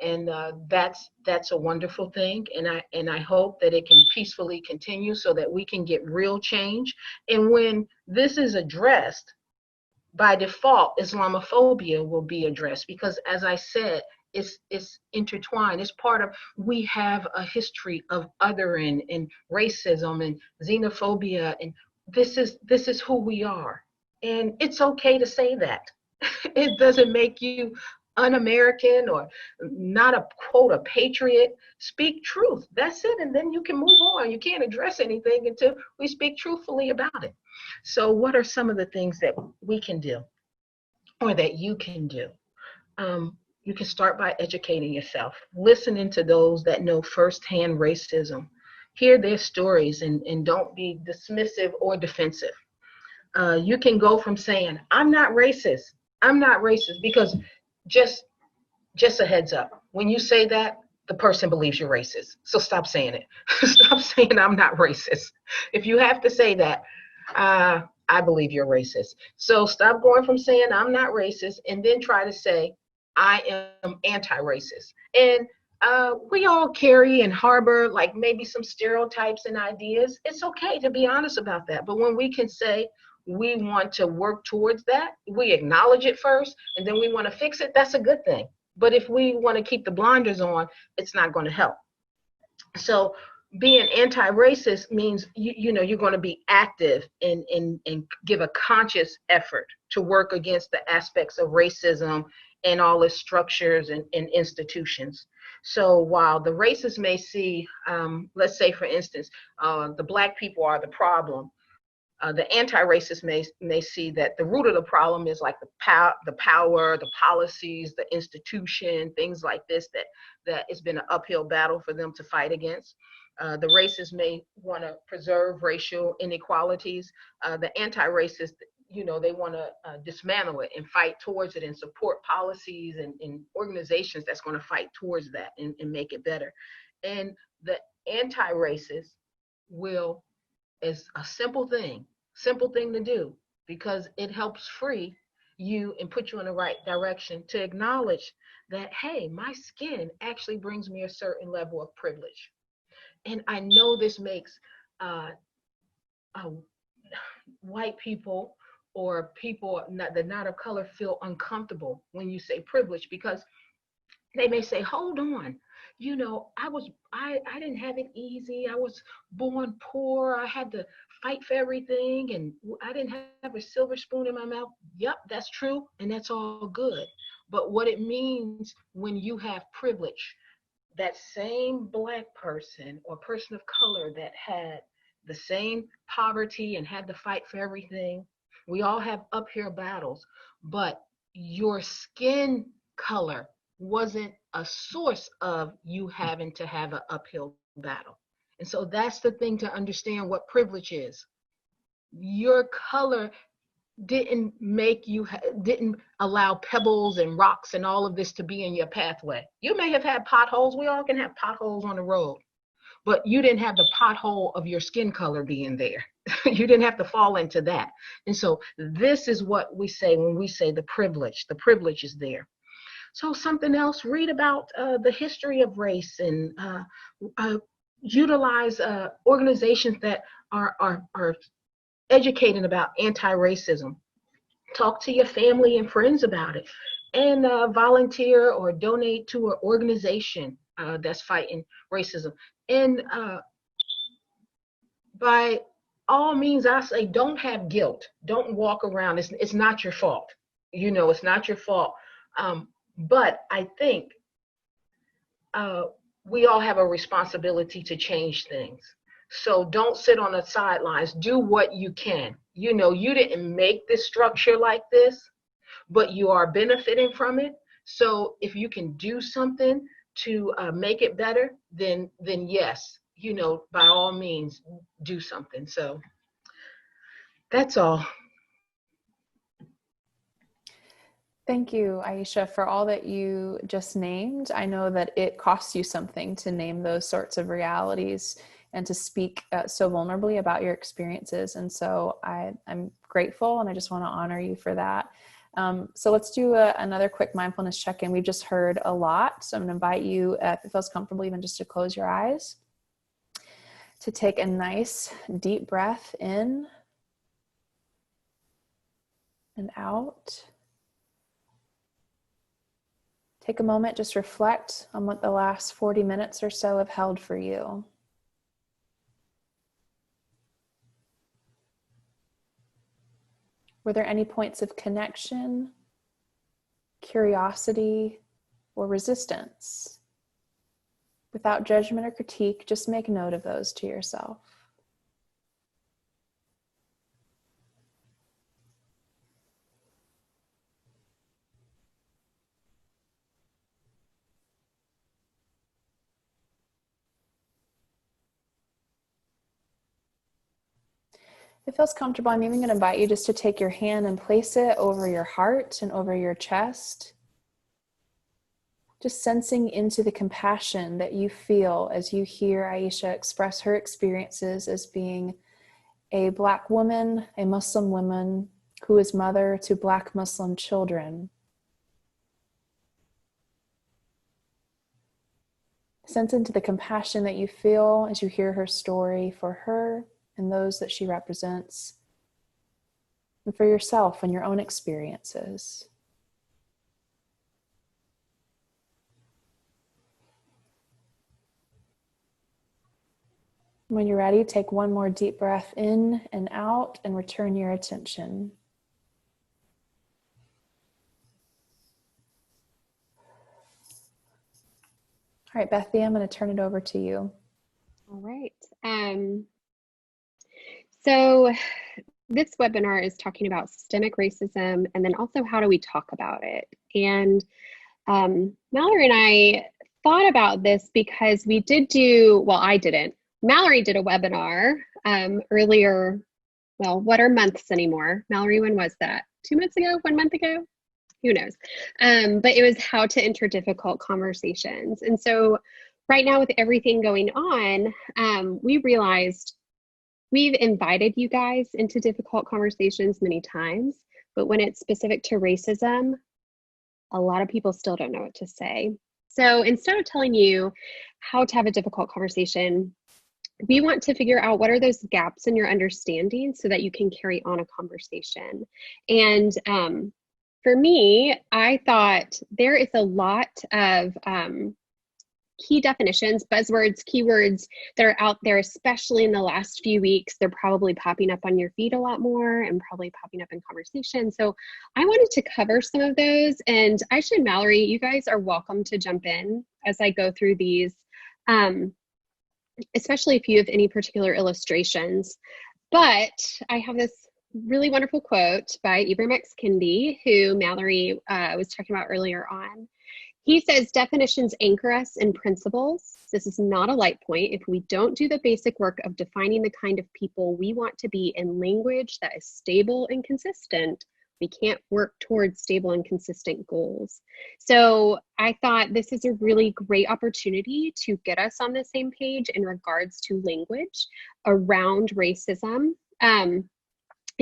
And that's a wonderful thing. And I hope that it can peacefully continue so that we can get real change. And when this is addressed, by default, Islamophobia will be addressed because, as I said, it's intertwined. It's part of, we have a history of othering and racism and xenophobia, and this is who we are. And it's okay to say that. It doesn't make you un-American or not a quote a patriot. Speak truth. That's it. And then you can move on. You can't address anything until we speak truthfully about it. So what are some of the things that we can do or that you can do? You can start by educating yourself, listening to those that know firsthand racism, hear their stories, and don't be dismissive or defensive. You can go from saying, I'm not racist, because just a heads up, when you say that, the person believes you're racist. So stop saying it. Stop saying I'm not racist. If you have to say that, I believe you're racist. So stop going from saying I'm not racist and then try to say I am anti-racist. And we all carry and harbor like maybe some stereotypes and ideas. It's okay to be honest about that. But when we can say we want to work towards that, we acknowledge it first, and then we want to fix it, that's a good thing. But if we want to keep the blinders on, it's not going to help. So being anti-racist means you're going to be active and give a conscious effort to work against the aspects of racism and all its structures and institutions. So while the racists may see, let's say for instance, the Black people are the problem, the anti-racists may see that the root of the problem is like the power, the policies, the institution, things like this, that it's been an uphill battle for them to fight against. The racists may want to preserve racial inequalities. The anti-racists, they want to dismantle it and fight towards it and support policies and organizations that's going to fight towards that and make it better. And the anti-racists will, is a simple thing to do, because it helps free you and put you in the right direction to acknowledge that, hey, my skin actually brings me a certain level of privilege. And I know this makes white people or people that are not of color feel uncomfortable when you say privilege, because they may say, hold on, I didn't have it easy. I was born poor. I had to fight for everything, and I didn't have a silver spoon in my mouth. Yep, that's true, and that's all good. But what it means when you have privilege, that same Black person or person of color that had the same poverty and had to fight for everything, we all have uphill battles, but your skin color wasn't a source of you having to have an uphill battle. And so that's the thing to understand what privilege is. Your color didn't allow pebbles and rocks and all of this to be in your pathway. You may have had potholes. We all can have potholes on the road, but you didn't have the pothole of your skin color being there. You didn't have to fall into that. And so this is what we say when we say the privilege is there. So something else, read about the history of race and utilize organizations that are educated about anti-racism. Talk to your family and friends about it, and volunteer or donate to an organization that's fighting racism. And by all means, I say, don't have guilt. Don't walk around. It's not your fault. It's not your fault. But I think we all have a responsibility to change things. So don't sit on the sidelines. Do what you can. You didn't make this structure like this, but you are benefiting from it. So if you can do something to make it better, then yes, by all means, do something. So that's all. Thank you, Aisha, for all that you just named. I know that it costs you something to name those sorts of realities and to speak so vulnerably about your experiences. And so I'm grateful, and I just want to honor you for that. So let's do another quick mindfulness check-in. We've just heard a lot. So I'm going to invite you, if it feels comfortable, even just to close your eyes, to take a nice deep breath in and out. Take a moment, just reflect on what the last 40 minutes or so have held for you. Were there any points of connection, curiosity, or resistance? Without judgment or critique, just make note of those to yourself. If it feels comfortable, I'm even going to invite you just to take your hand and place it over your heart and over your chest. Just sensing into the compassion that you feel as you hear Aisha express her experiences as being a Black woman, a Muslim woman who is mother to Black Muslim children. Sense into the compassion that you feel as you hear her story for her and those that she represents, and for yourself and your own experiences. When you're ready, take one more deep breath in and out and return your attention. All right, Bethany, I'm going to turn it over to you. All right. So this webinar is talking about systemic racism, and then also how do we talk about it. And Mallory and I thought about this because we did I didn't. Mallory did a webinar earlier. Well, what are months anymore? Mallory, when was that? 2 months ago? 1 month ago? Who knows? But it was how to enter difficult conversations. And so right now with everything going on, we realized we've invited you guys into difficult conversations many times, but when it's specific to racism, a lot of people still don't know what to say. So instead of telling you how to have a difficult conversation, we want to figure out what are those gaps in your understanding so that you can carry on a conversation. And for me, I thought there is a lot of key definitions, buzzwords, keywords that are out there, especially in the last few weeks. They're probably popping up on your feed a lot more and probably popping up in conversation. So I wanted to cover some of those. And Aisha and Mallory, you guys are welcome to jump in as I go through these, especially if you have any particular illustrations. But I have this really wonderful quote by Ibram X. Kendi, who Mallory was talking about earlier on. He says, definitions anchor us in principles. This is not a light point. If we don't do the basic work of defining the kind of people we want to be in language that is stable and consistent, we can't work towards stable and consistent goals. So I thought this is a really great opportunity to get us on the same page in regards to language around racism. And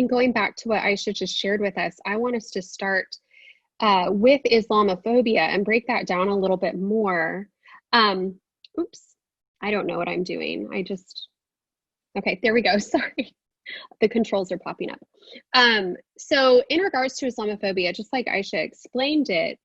going back to what Aisha just shared with us, I want us to start with Islamophobia and break that down a little bit more. Oops, I don't know what I'm doing. Okay, there we go. Sorry. The controls are popping up. So in regards to Islamophobia, just like Aisha explained it,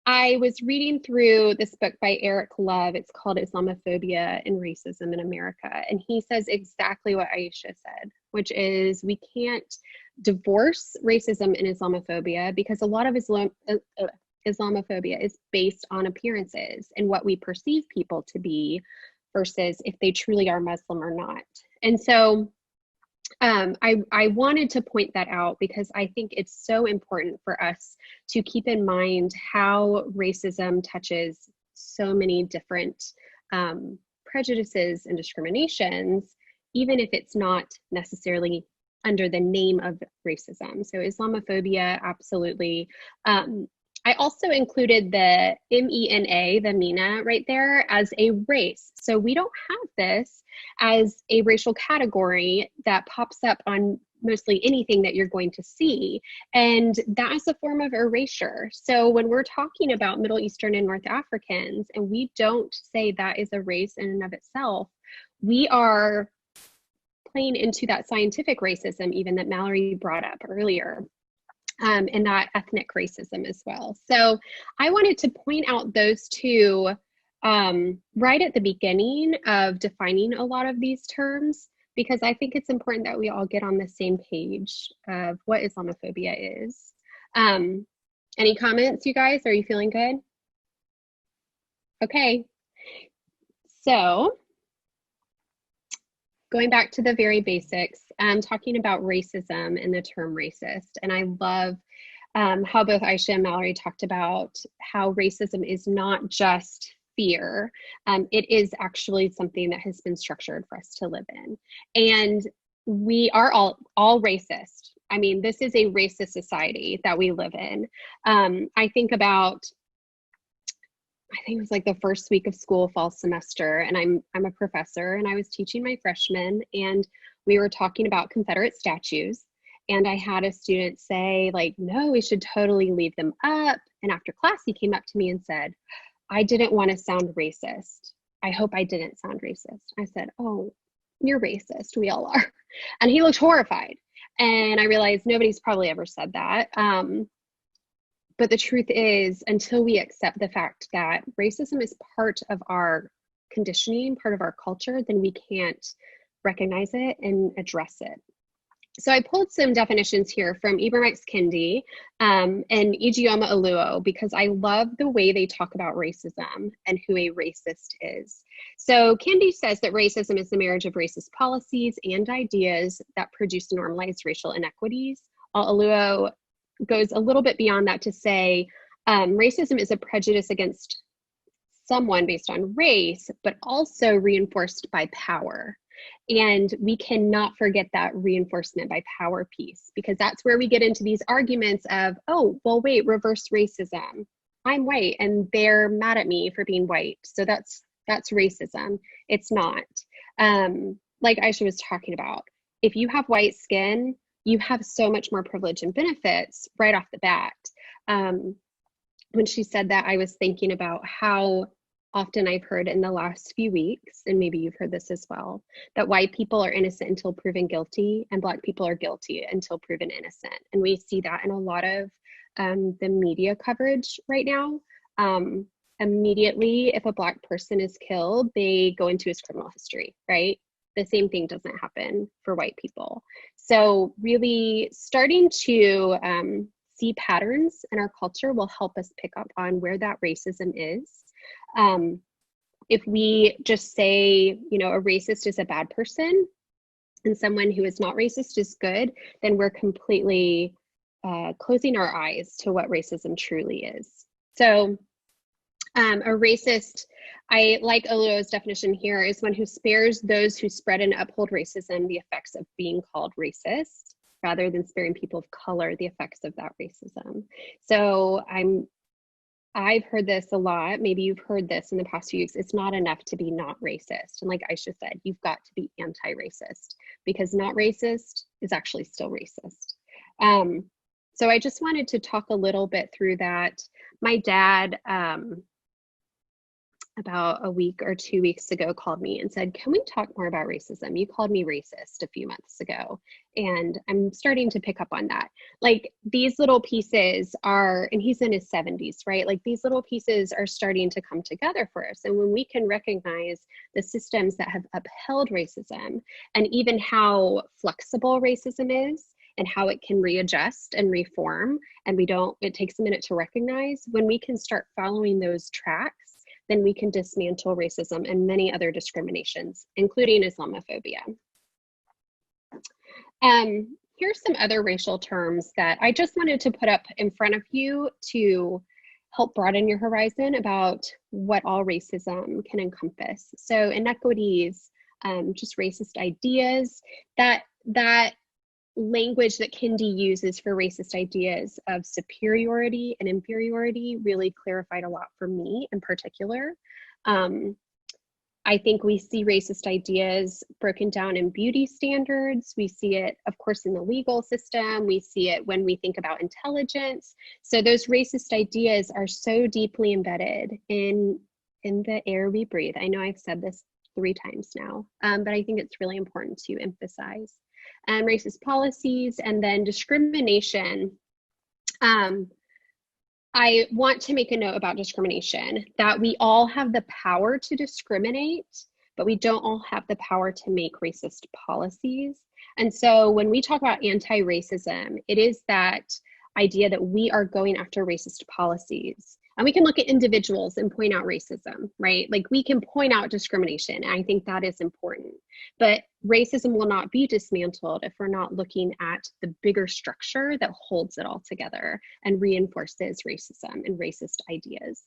I was reading through this book by Eric Love. It's called Islamophobia and Racism in America. And he says exactly what Aisha said, which is we can't divorce racism and Islamophobia because a lot of Islamophobia is based on appearances and what we perceive people to be versus if they truly are Muslim or not. And so I wanted to point that out because I think it's so important for us to keep in mind how racism touches so many different prejudices and discriminations, even if it's not necessarily under the name of racism. So Islamophobia, absolutely. I also included the MENA, the MENA right there, as a race. So we don't have this as a racial category that pops up on mostly anything that you're going to see. And that is a form of erasure. So when we're talking about Middle Eastern and North Africans, and we don't say that is a race in and of itself, we are playing into that scientific racism even that Mallory brought up earlier. And that ethnic racism as well. So I wanted to point out those two right at the beginning of defining a lot of these terms, because I think it's important that we all get on the same page of what Islamophobia is. Any comments, you guys? Are you feeling good? Okay. So going back to the very basics, talking about racism and the term racist. And I love how both Aisha and Mallory talked about how racism is not just fear. It is actually something that has been structured for us to live in. And we are all racist. I mean, this is a racist society that we live in. I think it was like the first week of school, fall semester, and I'm a professor and I was teaching my freshmen and we were talking about Confederate statues. And I had a student say like, no, we should totally leave them up. And after class, he came up to me and said, I didn't want to sound racist. I hope I didn't sound racist. I said, oh, you're racist. We all are. And he looked horrified. And I realized nobody's probably ever said that. But the truth is, until we accept the fact that racism is part of our conditioning, part of our culture, then we can't recognize it and address it. So I pulled some definitions here from Ibram X. Kendi and Ijeoma Oluo because I love the way they talk about racism and who a racist is. So Kendi says that racism is the marriage of racist policies and ideas that produce normalized racial inequities, while Oluo goes a little bit beyond that to say racism is a prejudice against someone based on race, but also reinforced by power. And we cannot forget that reinforcement by power piece, because that's where we get into these arguments of, oh, well, wait, reverse racism. I'm white and they're mad at me for being white. So that's racism. It's not. Like Aisha was talking about, if you have white skin, you have so much more privilege and benefits right off the bat. When she said that, I was thinking about how often I've heard in the last few weeks, and maybe you've heard this as well, that white people are innocent until proven guilty and Black people are guilty until proven innocent. And we see that in a lot of the media coverage right now. Immediately, if a Black person is killed, they go into his criminal history, right? The same thing doesn't happen for white people. So really starting to see patterns in our culture will help us pick up on where that racism is. If we just say, you know, a racist is a bad person and someone who is not racist is good, then we're completely closing our eyes to what racism truly is. So a racist, I like Oluo's definition here, is one who spares those who spread and uphold racism the effects of being called racist, rather than sparing people of color the effects of that racism. So I've heard this a lot. Maybe you've heard this in the past few weeks. It's not enough to be not racist. And like Aisha said, you've got to be anti-racist, because not racist is actually still racist. So I just wanted to talk a little bit through that. My dad, about a week or 2 weeks ago, called me and said, "Can we talk more about racism? You called me racist a few months ago." And I'm starting to pick up on that. Like, these little pieces are, and he's in his 70s, right? Like, these little pieces are starting to come together for us. And when we can recognize the systems that have upheld racism, and even how flexible racism is, and how it can readjust and reform, and it takes a minute to recognize, when we can start following those tracks, then we can dismantle racism and many other discriminations, including Islamophobia. Here's some other racial terms that I just wanted to put up in front of you to help broaden your horizon about what all racism can encompass. So inequities, just racist ideas, that language that Kendi uses for racist ideas of superiority and inferiority really clarified a lot for me in particular. I think we see racist ideas broken down in beauty standards. We see it, of course, in the legal system. We see it when we think about intelligence. So those racist ideas are so deeply embedded in the air we breathe. I know I've said this 3 times now, but I think it's really important to emphasize. And racist policies, and then discrimination. I want to make a note about discrimination, that we all have the power to discriminate, but we don't all have the power to make racist policies. And so when we talk about anti-racism, it is that idea that we are going after racist policies. And we can look at individuals and point out racism, right? Like, we can point out discrimination. And I think that is important. But racism will not be dismantled if we're not looking at the bigger structure that holds it all together and reinforces racism and racist ideas.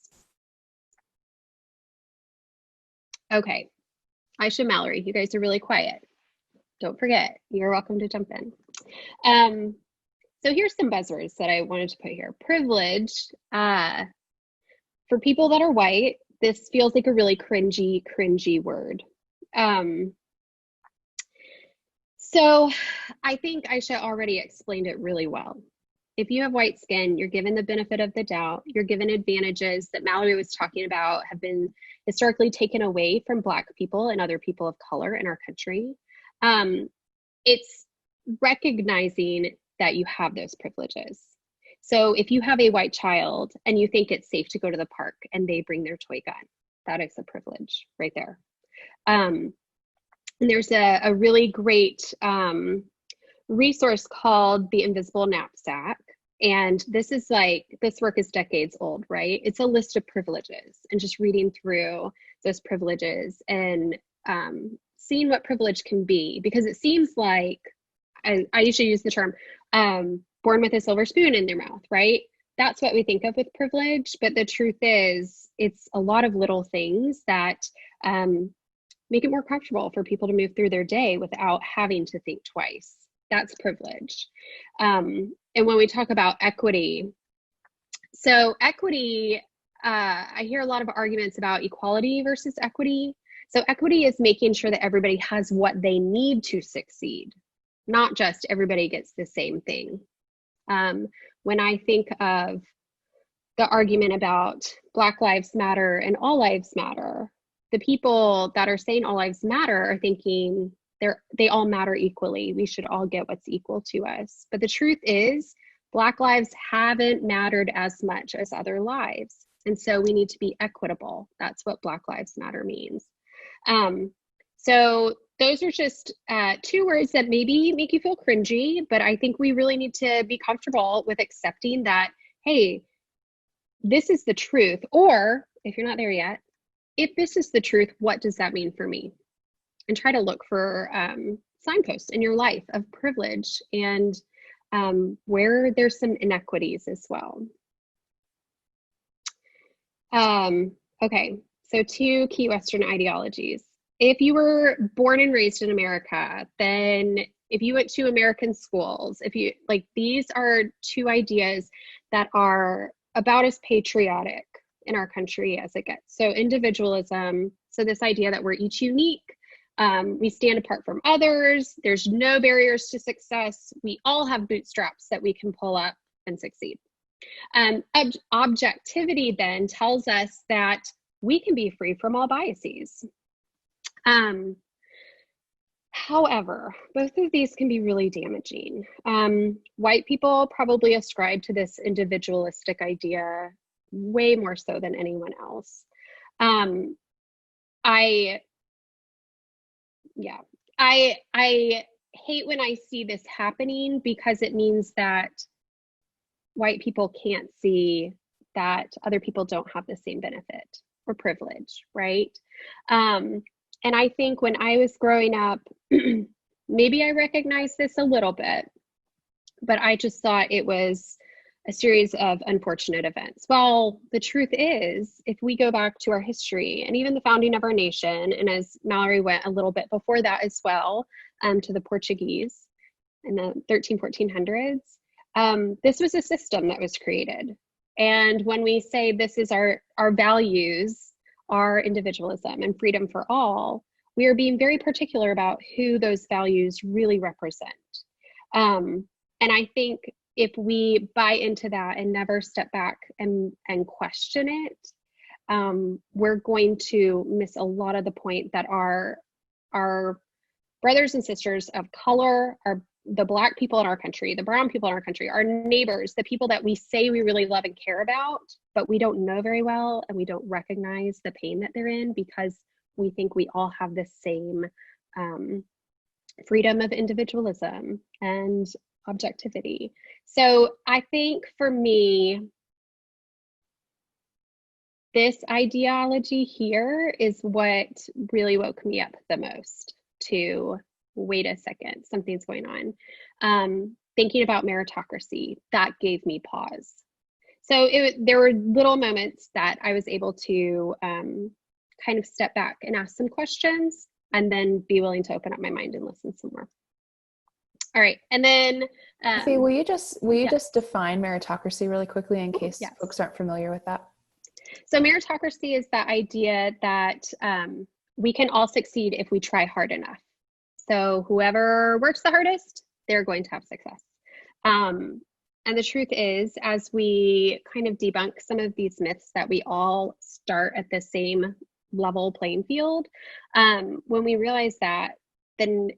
Okay, Aisha, Mallory, you guys are really quiet. Don't forget, you're welcome to jump in. So here's some buzzwords that I wanted to put here. Privilege. For people that are white, this feels like a really cringy word. So I think Aisha already explained it really well. If you have white skin, you're given the benefit of the doubt. You're given advantages that Mallory was talking about have been historically taken away from Black people and other people of color in our country. It's recognizing that you have those privileges. So if you have a white child and you think it's safe to go to the park and they bring their toy gun, that is a privilege right there. And there's a really great resource called The Invisible Knapsack. And this work is decades old, right? It's a list of privileges, and just reading through those privileges and seeing what privilege can be, because it seems like, I usually use the term, born with a silver spoon in their mouth, right? That's what we think of with privilege. But the truth is, it's a lot of little things that make it more comfortable for people to move through their day without having to think twice. That's privilege. And when we talk about equity, so equity, I hear a lot of arguments about equality versus equity. So equity is making sure that everybody has what they need to succeed, not just everybody gets the same thing. When I think of the argument about Black Lives Matter and All Lives Matter, the people that are saying all lives matter are thinking they all matter equally. We should all get what's equal to us. But the truth is, Black lives haven't mattered as much as other lives. And so we need to be equitable. That's what Black Lives Matter means. So those are just 2 words that maybe make you feel cringy, but I think we really need to be comfortable with accepting that, hey, this is the truth. Or if you're not there yet, if this is the truth, what does that mean for me? And try to look for signposts in your life of privilege and where there's some inequities as well. Okay, so 2 key Western ideologies. If you were born and raised in America, then if you went to American schools, these are 2 ideas that are about as patriotic in our country as it gets. So individualism, so this idea that we're each unique, we stand apart from others, there's no barriers to success, we all have bootstraps that we can pull up and succeed. Objectivity then tells us that we can be free from all biases. However, both of these can be really damaging. White people probably ascribe to this individualistic idea way more so than anyone else. I hate when I see this happening because it means that white people can't see that other people don't have the same benefit or privilege, right? And I think when I was growing up, maybe I recognized this a little bit, but I just thought it was a series of unfortunate events. Well, the truth is, if we go back to our history and even the founding of our nation, and as Mallory went a little bit before that as well, to the Portuguese in the 1400s, this was a system that was created. And when we say this is our values, our individualism and freedom for all, we are being very particular about who those values really represent. And I think if we buy into that and never step back and question it, we're going to miss a lot of the point that our brothers and sisters of color, the Black people in our country, the brown people in our country, our neighbors, the people that we say we really love and care about, but we don't know very well, and we don't recognize the pain that they're in because we think we all have the same freedom of individualism and objectivity. So I think for me, this ideology here is what really woke me up the most to wait a second, something's going on. Thinking about meritocracy, that gave me pause. So there were little moments that I was able to kind of step back and ask some questions and then be willing to open up my mind and listen some more. All right, and then will you just define meritocracy really quickly in case folks aren't familiar with that? So meritocracy is the idea that we can all succeed if we try hard enough. So whoever works the hardest, they're going to have success. And the truth is, as we kind of debunk some of these myths that we all start at the same level playing field, when we realize that, then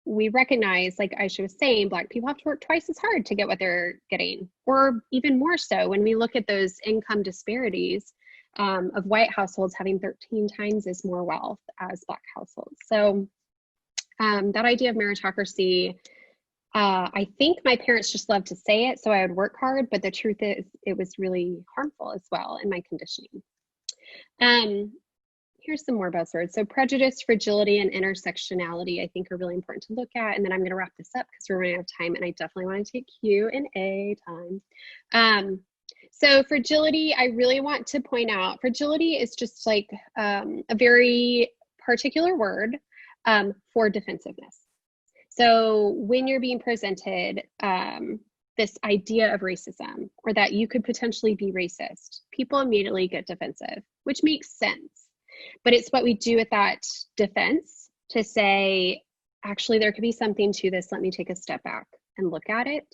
we recognize, like Aisha was saying, Black people have to work twice as hard to get what they're getting, or even more so when we look at those income disparities of white households having 13 times as more wealth as Black households. So that idea of meritocracy, I think my parents just loved to say it, so I would work hard, but the truth is it was really harmful as well in my conditioning. Here's some more buzzwords. So prejudice, fragility, and intersectionality, I think are really important to look at. And then I'm going to wrap this up because we're running out of time and I definitely want to take Q&A time. So fragility, I really want to point out, fragility is just like a very particular word for defensiveness. So when you're being presented this idea of racism or that you could potentially be racist, people immediately get defensive, which makes sense. But it's what we do with that defense to say, actually, there could be something to this. Let me take a step back and look at it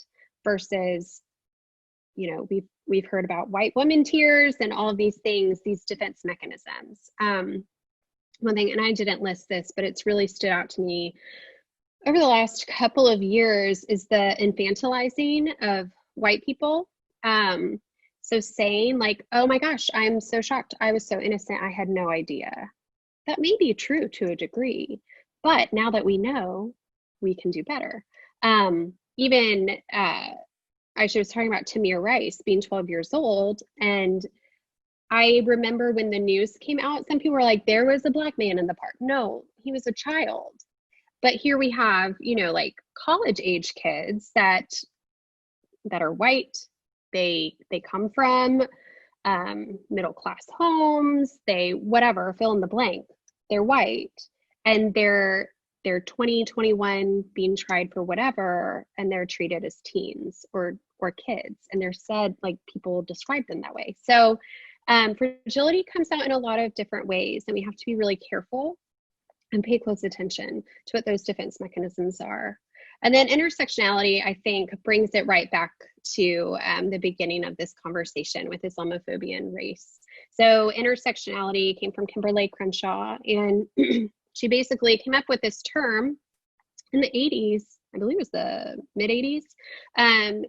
versus, you know, we've heard about white woman tears and all of these things, these defense mechanisms. One thing, and I didn't list this, but it's really stood out to me over the last couple of years is the infantilizing of white people. So saying like, oh my gosh, I'm so shocked. I was so innocent. I had no idea. That may be true to a degree, but now that we know, we can do better. Even I was talking about Tamir Rice being 12 years old. And I remember when the news came out, some people were like, there was a Black man in the park. No, he was a child. But here we have, you know, like college age kids that are white. They come from middle class homes, they whatever, fill in the blank. They're white and they're 20, 21 being tried for whatever, and they're treated as teens or kids, and they're said like people describe them that way. So fragility comes out in a lot of different ways, and we have to be really careful and pay close attention to what those defense mechanisms are. And then intersectionality, I think, brings it right back to the beginning of this conversation with Islamophobia and race. So intersectionality came from Kimberly Crenshaw, and she basically came up with this term in the 80s, I believe it was the mid 80s,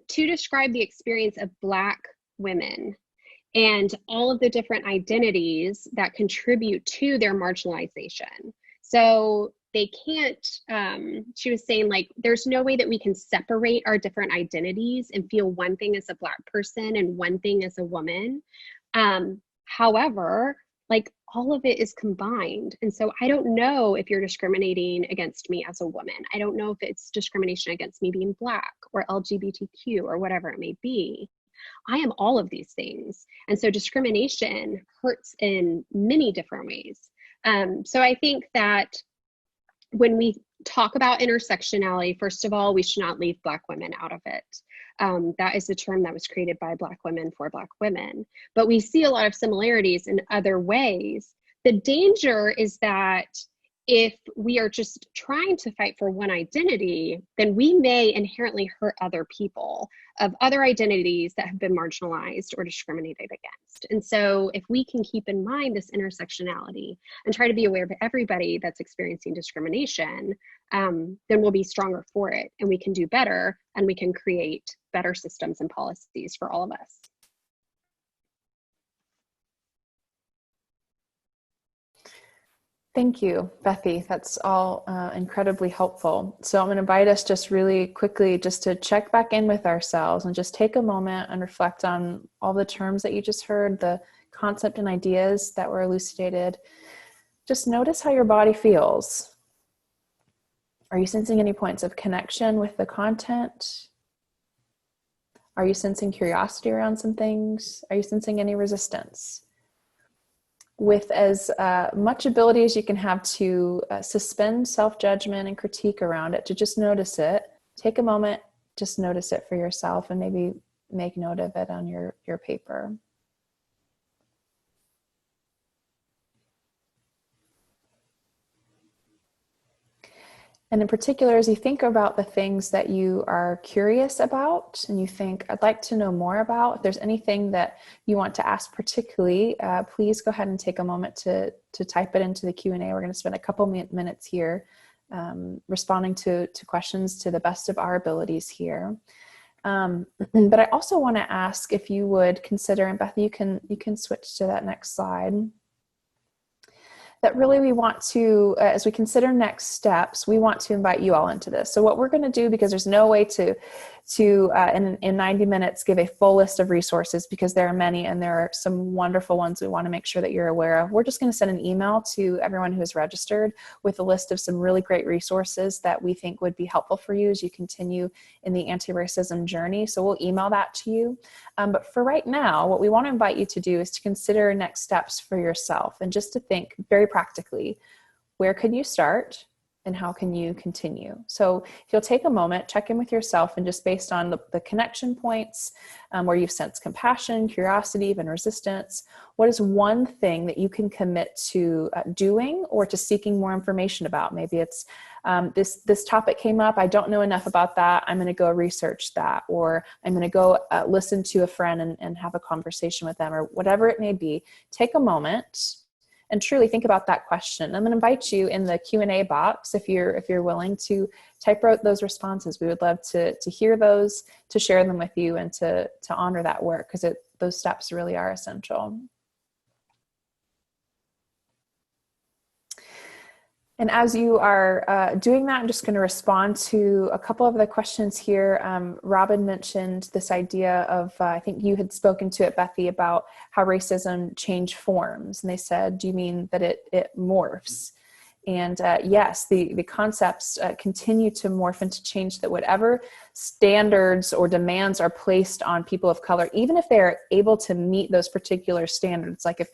to describe the experience of Black women and all of the different identities that contribute to their marginalization. So they can't, she was saying, like, there's no way that we can separate our different identities and feel one thing as a Black person and one thing as a woman. However, like, all of it is combined. And so I don't know if you're discriminating against me as a woman. I don't know if it's discrimination against me being Black or LGBTQ or whatever it may be. I am all of these things. And so discrimination hurts in many different ways. So I think that when we talk about intersectionality, first of all, we should not leave Black women out of it. That is a term that was created by Black women for Black women. But we see a lot of similarities in other ways. The danger is that if we are just trying to fight for one identity, then we may inherently hurt other people of other identities that have been marginalized or discriminated against. And so if we can keep in mind this intersectionality and try to be aware of everybody that's experiencing discrimination, then we'll be stronger for it, and we can do better, and we can create better systems and policies for all of us. Thank you, Bethy. That's all incredibly helpful. So I'm going to invite us just really quickly just to check back in with ourselves and just take a moment and reflect on all the terms that you just heard, the concept and ideas that were elucidated. Just notice how your body feels. Are you sensing any points of connection with the content? Are you sensing curiosity around some things? Are you sensing any resistance? With as much ability as you can have to suspend self-judgment and critique around it, to just notice it. Take a moment, just notice it for yourself, and maybe make note of it on your paper. And in particular, as you think about the things that you are curious about and you think, I'd like to know more about, if there's anything that you want to ask particularly, please go ahead and take a moment to type it into the Q&A. We're going to spend a couple minutes here responding to questions to the best of our abilities here. But I also want to ask if you would consider, and Beth, you can switch to that next slide, that really we want to, as we consider next steps, we want to invite you all into this. So what we're going to do, because there's no way to in 90 minutes give a full list of resources, because there are many and there are some wonderful ones we want to make sure that you're aware of. We're just going to send an email to everyone who is registered with a list of some really great resources that we think would be helpful for you as you continue in the anti-racism journey. So we'll email that to you. But for right now, what we want to invite you to do is to consider next steps for yourself, and just to think very practically, where can you start? And how can you continue? So if you'll take a moment, check in with yourself, and just based on the connection points where you've sensed compassion, curiosity, even resistance, what is one thing that you can commit to doing or to seeking more information about? Maybe it's this topic came up, I don't know enough about that, I'm going to go research that, or I'm going to go listen to a friend and have a conversation with them, or whatever it may be. Take a moment and truly think about that question. I'm going to invite you in the Q&A box, if you're willing, to type out those responses. We would love to hear those, to share them with you, and to honor that work, because those steps really are essential. And as you are doing that, I'm just going to respond to a couple of the questions here. Robin mentioned this idea of, I think you had spoken to it, Bethy, about how racism changed forms. And they said, do you mean that it morphs? And yes, the concepts continue to morph and to change, that whatever standards or demands are placed on people of color, even if they're able to meet those particular standards, like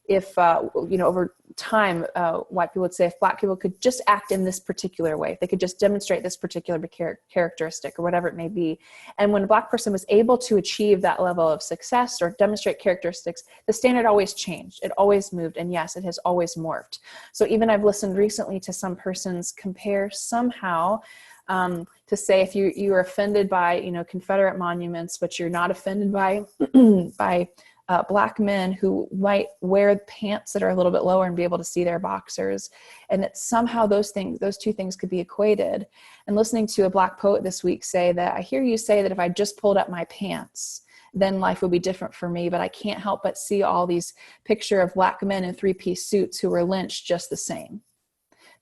if over time, white people would say, if Black people could just act in this particular way, if they could just demonstrate this particular characteristic or whatever it may be. And when a Black person was able to achieve that level of success or demonstrate characteristics, the standard always changed. It always moved. And yes, it has always morphed. So even I've listened recently to some persons compare somehow To say if you are offended by, Confederate monuments, but you're not offended by by Black men who might wear pants that are a little bit lower and be able to see their boxers, and that somehow those two things could be equated. And listening to a Black poet this week say that, I hear you say that if I just pulled up my pants, then life would be different for me, but I can't help but see all these picture of Black men in three-piece suits who were lynched just the same.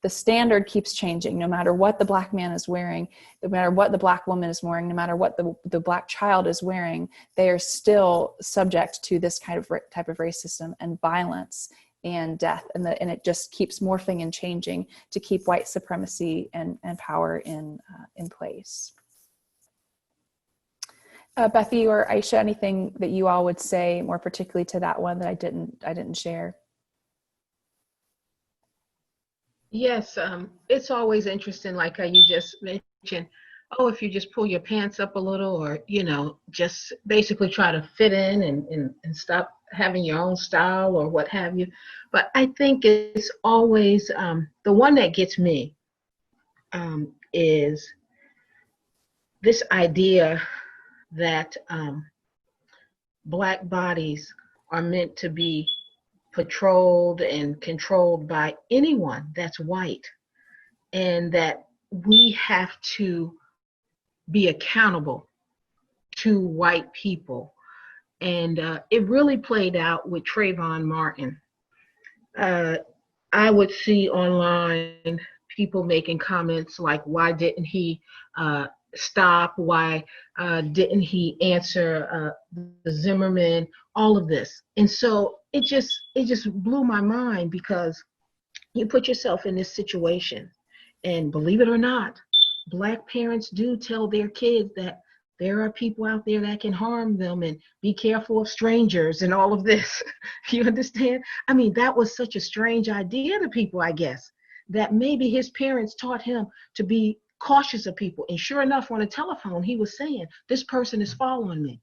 The standard keeps changing, no matter what the Black man is wearing, no matter what the Black woman is wearing, no matter what the Black child is wearing, they are still subject to this type of racism and violence and death. And it just keeps morphing and changing to keep white supremacy and power in place. Bethy or Aisha, anything that you all would say more particularly to that one that I didn't share? Yes, it's always interesting, like how you just mentioned, oh, if you just pull your pants up a little, or, just basically try to fit in and stop having your own style or what have you. But I think it's always, the one that gets me is this idea that Black bodies are meant to be patrolled and controlled by anyone that's white, and that we have to be accountable to white people. And it really played out with Trayvon Martin. I would see online people making comments like, why didn't he stop? Why didn't he answer the Zimmerman? All of this. And so it just blew my mind, because you put yourself in this situation, and believe it or not, Black parents do tell their kids that there are people out there that can harm them, and be careful of strangers and all of this. You understand? I mean, that was such a strange idea to people, I guess, that maybe his parents taught him to be cautious of people. And sure enough, on the telephone, he was saying, this person is following me.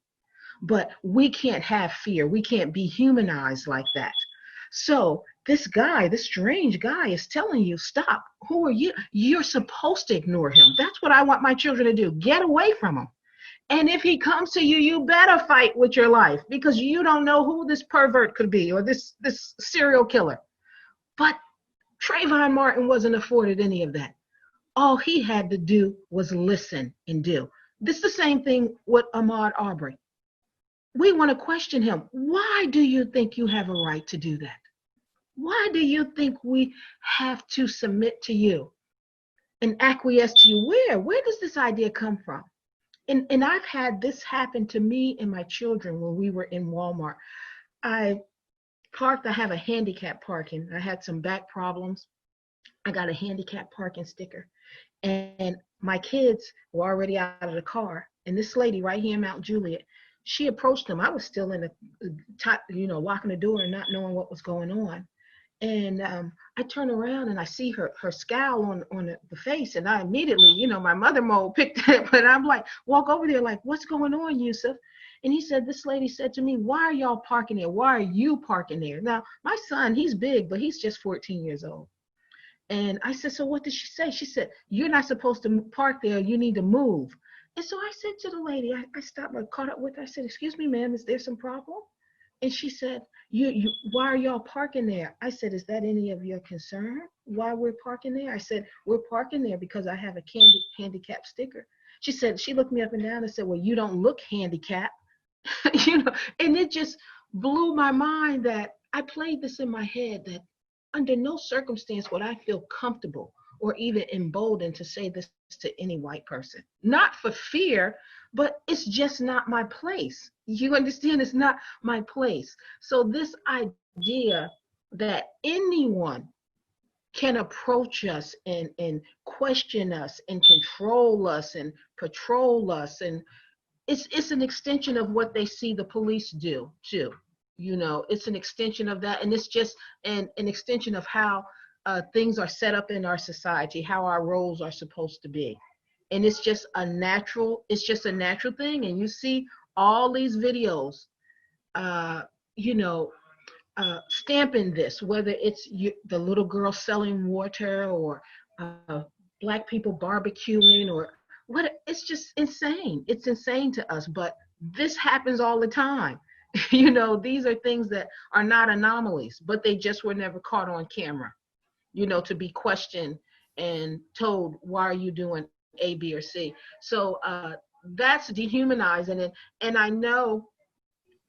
But we can't have fear. We can't be humanized like that. So this guy, this strange guy, is telling you, stop. Who are you? You're supposed to ignore him. That's what I want my children to do. Get away from him. And if he comes to you, you better fight with your life, because you don't know who this pervert could be, or this serial killer. But Trayvon Martin wasn't afforded any of that. All he had to do was listen and do. This is the same thing with Ahmaud Arbery. We want to question him. Why do you think you have a right to do that? Why do you think we have to submit to you and acquiesce to you? Where does this idea come from? And I've had this happen to me and my children when we were in Walmart. I have a handicap parking. I had some back problems. I got a handicap parking sticker. And my kids were already out of the car. And this lady right here in Mount Juliet, she approached them. I was still in the, locking the door and not knowing what was going on. And I turn around and I see her scowl on the face. And I immediately, my mother mode picked it up. But I'm like, walk over there like, what's going on, Yusuf? And he said, this lady said to me, why are y'all parking there? Why are you parking there? Now, my son, he's big, but he's just 14 years old. And I said, so what did she say? She said, you're not supposed to park there. You need to move. And so I said to the lady, I stopped, I caught up with her. I said, excuse me, ma'am, is there some problem? And she said, why are y'all parking there? I said, is that any of your concern? Why we're parking there? I said, we're parking there because I have a handicap sticker. She looked me up and down and said, well, you don't look handicapped. And it just blew my mind that I played this in my head, that under no circumstance would I feel comfortable or even emboldened to say this to any white person. Not for fear, but it's just not my place. You understand? It's not my place. So this idea that anyone can approach us and question us and control us and patrol us, and it's an extension of what they see the police do too. It's an extension of that, and it's just an extension of how things are set up in our society, how our roles are supposed to be. And it's just a natural thing. And you see all these videos, stamping this, whether it's the little girl selling water, or Black people barbecuing or what. It's just insane. It's insane to us, but this happens all the time. These are things that are not anomalies, but they just were never caught on camera, to be questioned and told, why are you doing A, B, or C? So that's dehumanizing it. And I know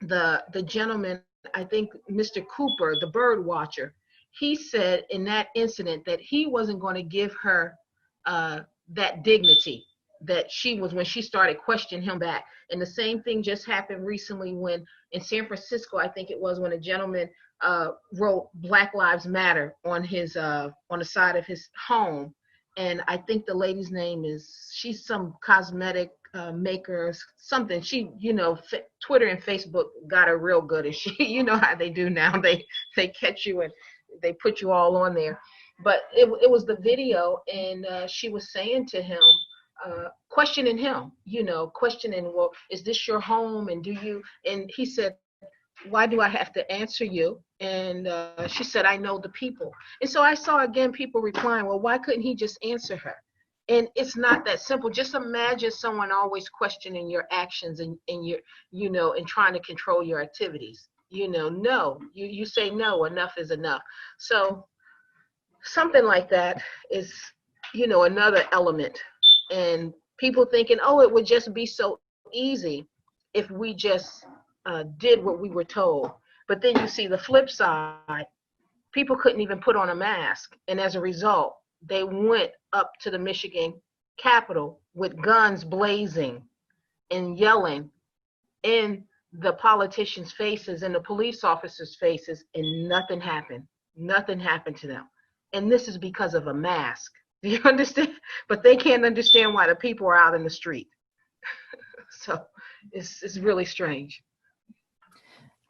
the gentleman, I think Mr. Cooper, the bird watcher, he said in that incident that he wasn't going to give her that dignity that she was when she started questioning him back. And the same thing just happened recently when in San Francisco, I think it was, when a gentleman wrote Black Lives Matter on his on the side of his home. And I think the lady's name she's some cosmetic maker, something. She, Twitter and Facebook got her real good. And she, you know how they do now. They catch you and they put you all on there. But it was the video, and she was saying to him, questioning him, questioning, well, is this your home? And and he said, why do I have to answer you? And she said, I know the people. And so I saw again people replying, well, why couldn't he just answer her? And it's not that simple. Just imagine someone always questioning your actions and your, and trying to control your activities. No, you say no, enough is enough. So something like that is, another element. And people thinking, oh, it would just be so easy if we just did what we were told. But then you see the flip side. People couldn't even put on a mask. And as a result, they went up to the Michigan Capitol with guns blazing and yelling in the politicians' faces and the police officers' faces, and nothing happened. Nothing happened to them. And this is because of a mask. Do you understand? But they can't understand why the people are out in the street. So it's really strange.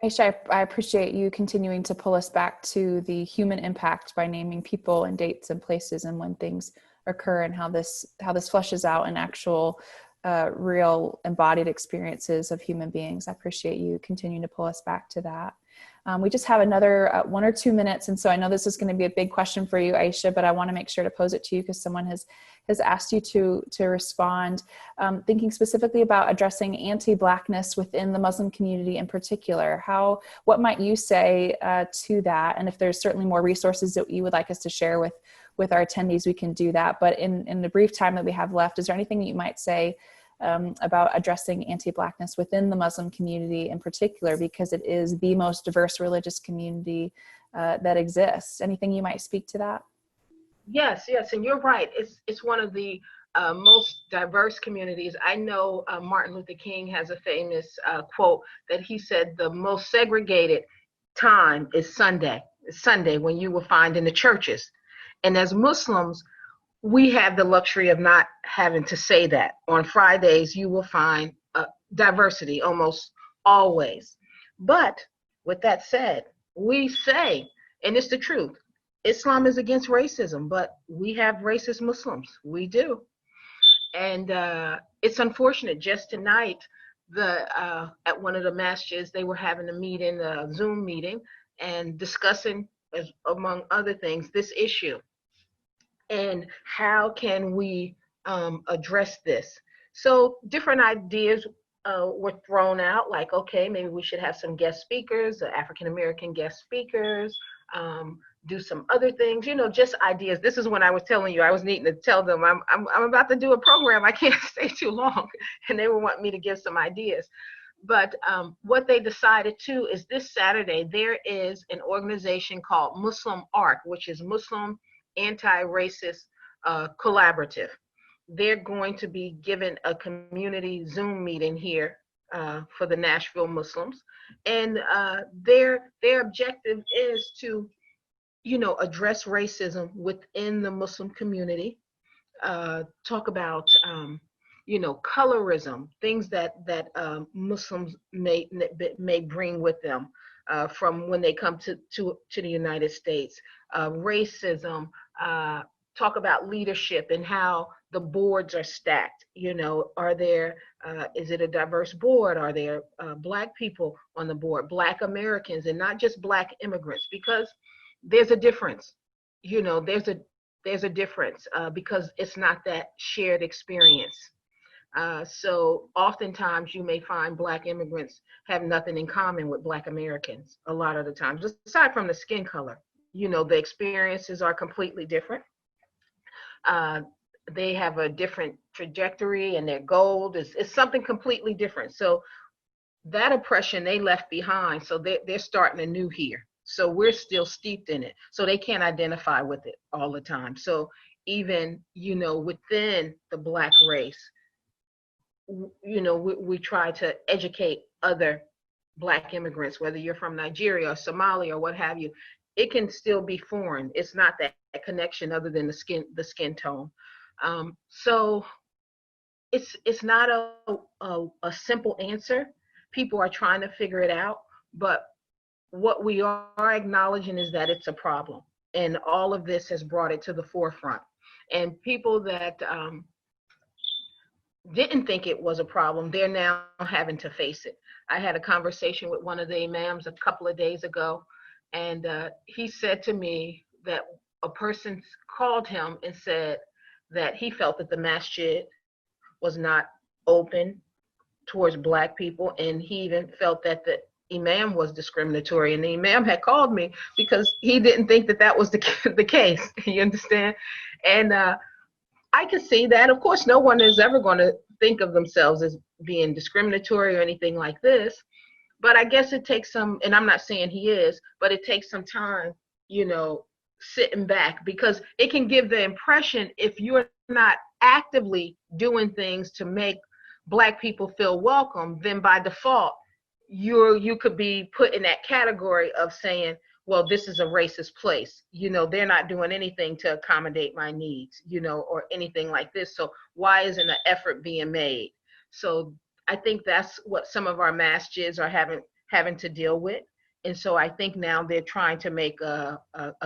Aisha, I appreciate you continuing to pull us back to the human impact by naming people and dates and places and when things occur, and how this fleshes out in actual real embodied experiences of human beings. I appreciate you continuing to pull us back to that. We just have another 1 or 2 minutes. And so I know this is going to be a big question for you, Aisha, but I want to make sure to pose it to you because someone has asked you to respond, thinking specifically about addressing anti-Blackness within the Muslim community in particular. What might you say to that? And if there's certainly more resources that you would like us to share with our attendees, we can do that. But in the brief time that we have left, is there anything that you might say about addressing anti-Blackness within the Muslim community in particular, because it is the most diverse religious community that exists? Anything you might speak to that? Yes, and you're right. It's one of the most diverse communities. I know Martin Luther King has a famous quote that he said, the most segregated time is Sunday. It's Sunday when you will find in the churches. And as Muslims, we have the luxury of not having to say that. On Fridays, you will find diversity almost always. But with that said, we say, and it's the truth, Islam is against racism, but we have racist Muslims. We do. And it's unfortunate. Just tonight, at one of the masjids, they were having a meeting, a Zoom meeting, and discussing, among other things, this issue. And how can we address this? So different ideas were thrown out, like, okay, maybe we should have some guest speakers, African-American guest speakers, do some other things, just ideas. This is when I was telling you, I was needing to tell them I'm about to do a program. I can't stay too long. And they were wanting me to give some ideas. But what they decided too is this Saturday, there is an organization called Muslim ARC, which is Muslim Anti-Racist Collaborative. They're going to be given a community Zoom meeting here for the Nashville Muslims. And their objective is to, address racism within the Muslim community, talk about, colorism, things that Muslims may bring with them from when they come to the United States, racism, talk about leadership and how the boards are stacked. Are there, is it a diverse board? Are there Black people on the board, Black Americans, and not just Black immigrants? Because there's a difference. There's there's a difference because it's not that shared experience. So oftentimes you may find Black immigrants have nothing in common with Black Americans a lot of the times, just aside from the skin color. You know, the experiences are completely different. Uh, they have a different trajectory, and their goal is something completely different. So that oppression they left behind, so they're starting anew here. So we're still steeped in it. So they can't identify with it all the time. So even, you know, within the Black race, you know, we try to educate other Black immigrants, whether you're from Nigeria or Somalia or what have you. It can still be foreign. It's not that connection other than the skin tone. So it's not a simple answer. People are trying to figure it out, but what we are acknowledging is that it's a problem, and all of this has brought it to the forefront. And people that didn't think it was a problem, they're now having to face it. I had a conversation with one of the imams a couple of days ago, and he said to me that a person called him and said that he felt that the masjid was not open towards Black people, and he even felt that the imam was discriminatory. And the imam had called me because he didn't think that that was the case. You understand? And I can see that. Of course, no one is ever going to think of themselves as being discriminatory or anything like this. But I guess it takes some, and I'm not saying he is, but it takes some time, you know, sitting back, because it can give the impression, if you're not actively doing things to make Black people feel welcome, then by default, you could be put in that category of saying, well, this is a racist place. You know, they're not doing anything to accommodate my needs, you know, or anything like this. So why isn't an effort being made? So I think that's what some of our masjids are having to deal with. And so I think now they're trying to make a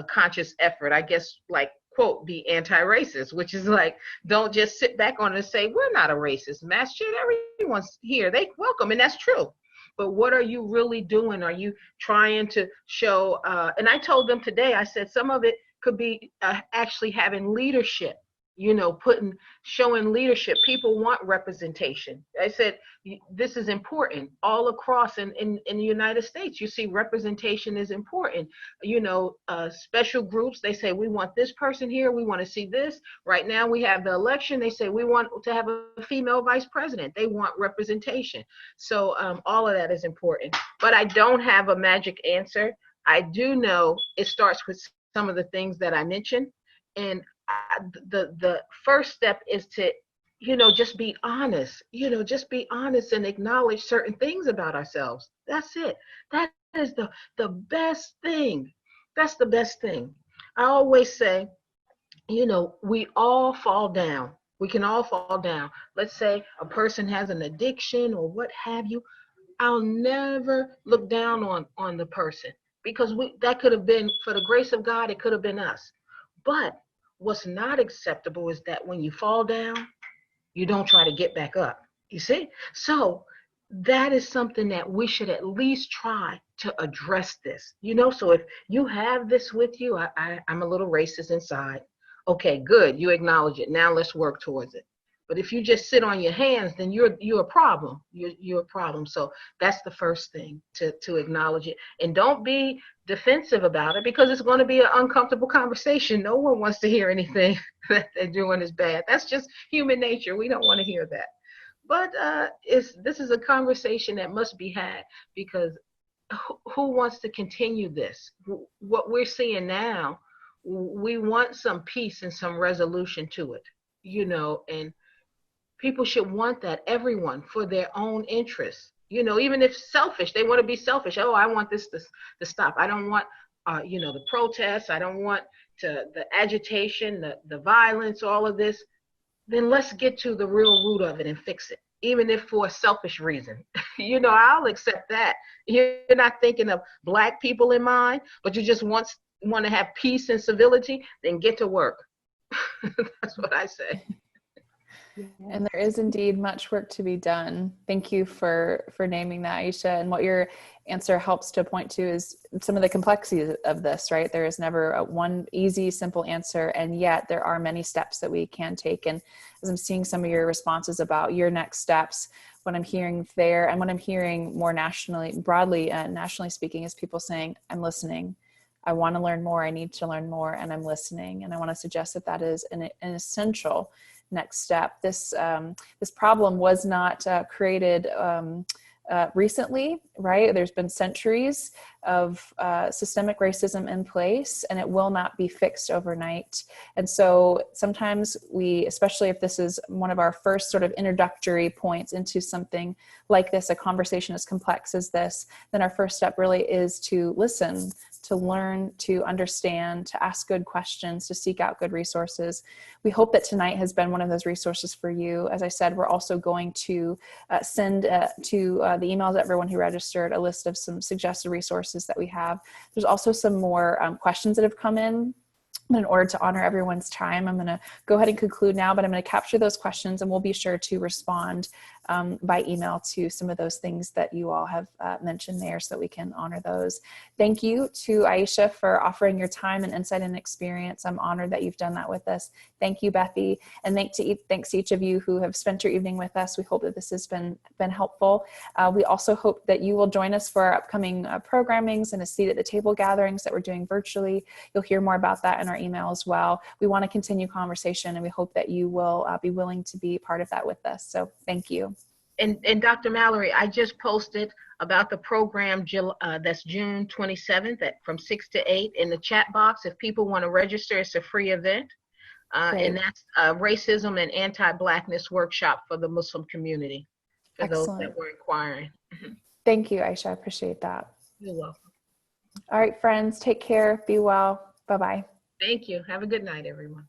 conscious effort, I guess, like, quote, be anti-racist, which is like, don't just sit back on it and say, we're not a racist masjid, everyone's here, they welcome, and that's true. But what are you really doing? Are you trying to show, and I told them today, I said some of it could be actually having leadership, you know, showing leadership. People want representation. I said, this is important all across in the United States. You see, representation is important. You know, special groups, they say, we want this person here. We want to see this. Right now we have the election. They say, we want to have a female vice president. They want representation. So all of that is important. But I don't have a magic answer. I do know it starts with some of the things that I mentioned. And the first step is to, you know, just be honest, you know, just be honest and acknowledge certain things about ourselves. That's it. That is the best thing. That's the best thing. I always say, you know, we all fall down. We can all fall down. Let's say a person has an addiction or what have you. I'll never look down on the person, because that could have been, for the grace of God, it could have been us. But what's not acceptable is that when you fall down, you don't try to get back up. You see? So that is something that we should at least try to address this. You know, so if you have this with you, I'm a little racist inside. Okay, good. You acknowledge it. Now let's work towards it. But if you just sit on your hands, then you're a problem. You're a problem. So that's the first thing, to acknowledge it. And don't be defensive about it, because it's going to be an uncomfortable conversation. No one wants to hear anything that they're doing is bad. That's just human nature. We don't want to hear that. But this is a conversation that must be had, because who wants to continue this? What we're seeing now, we want some peace and some resolution to it, you know, and people should want that, everyone, for their own interests. You know, even if selfish, they want to be selfish. Oh, I want this to stop. I don't want, you know, the protests. I don't want the agitation, the violence, all of this. Then let's get to the real root of it and fix it, even if for a selfish reason. You know, I'll accept that. You're not thinking of Black people in mind, but you just want to have peace and civility, then get to work. That's what I say. And there is indeed much work to be done. Thank you for naming that, Aisha. And what your answer helps to point to is some of the complexities of this, right? There is never one easy, simple answer. And yet there are many steps that we can take. And as I'm seeing some of your responses about your next steps, what I'm hearing there and what I'm hearing more nationally, broadly, nationally speaking, is people saying, I'm listening. I want to learn more. I need to learn more, and I'm listening. And I want to suggest that that is an essential next step. This problem was not created recently, right? There's been centuries of systemic racism in place, and it will not be fixed overnight. And so sometimes we, especially if this is one of our first sort of introductory points into something like this, a conversation as complex as this, then our first step really is to listen, to learn, to understand, to ask good questions, to seek out good resources. We hope that tonight has been one of those resources for you. As I said, we're also going to send to the emails of everyone who registered a list of some suggested resources that we have. There's also some more questions that have come in. In order to honor everyone's time, I'm going to go ahead and conclude now, but I'm going to capture those questions and we'll be sure to respond by email to some of those things that you all have mentioned there so that we can honor those. Thank you to Aisha for offering your time and insight and experience. I'm honored that you've done that with us. Thank you, Bethy. And thanks to each of you who have spent your evening with us. We hope that this has been helpful. We also hope that you will join us for our upcoming programmings and a seat at the table gatherings that we're doing virtually. You'll hear more about that in our email as well. We want to continue conversation, and we hope that you will be willing to be part of that with us. So thank you. And Dr. Mallory, I just posted about the program that's June 27th from 6 to 8 in the chat box. If people want to register, it's a free event. And that's Racism and Anti-Blackness Workshop for the Muslim community, for Excellent. those that were inquiring. Thank you, Aisha. I appreciate that. You're welcome. All right, friends, take care. Be well. Bye-bye. Thank you. Have a good night, everyone.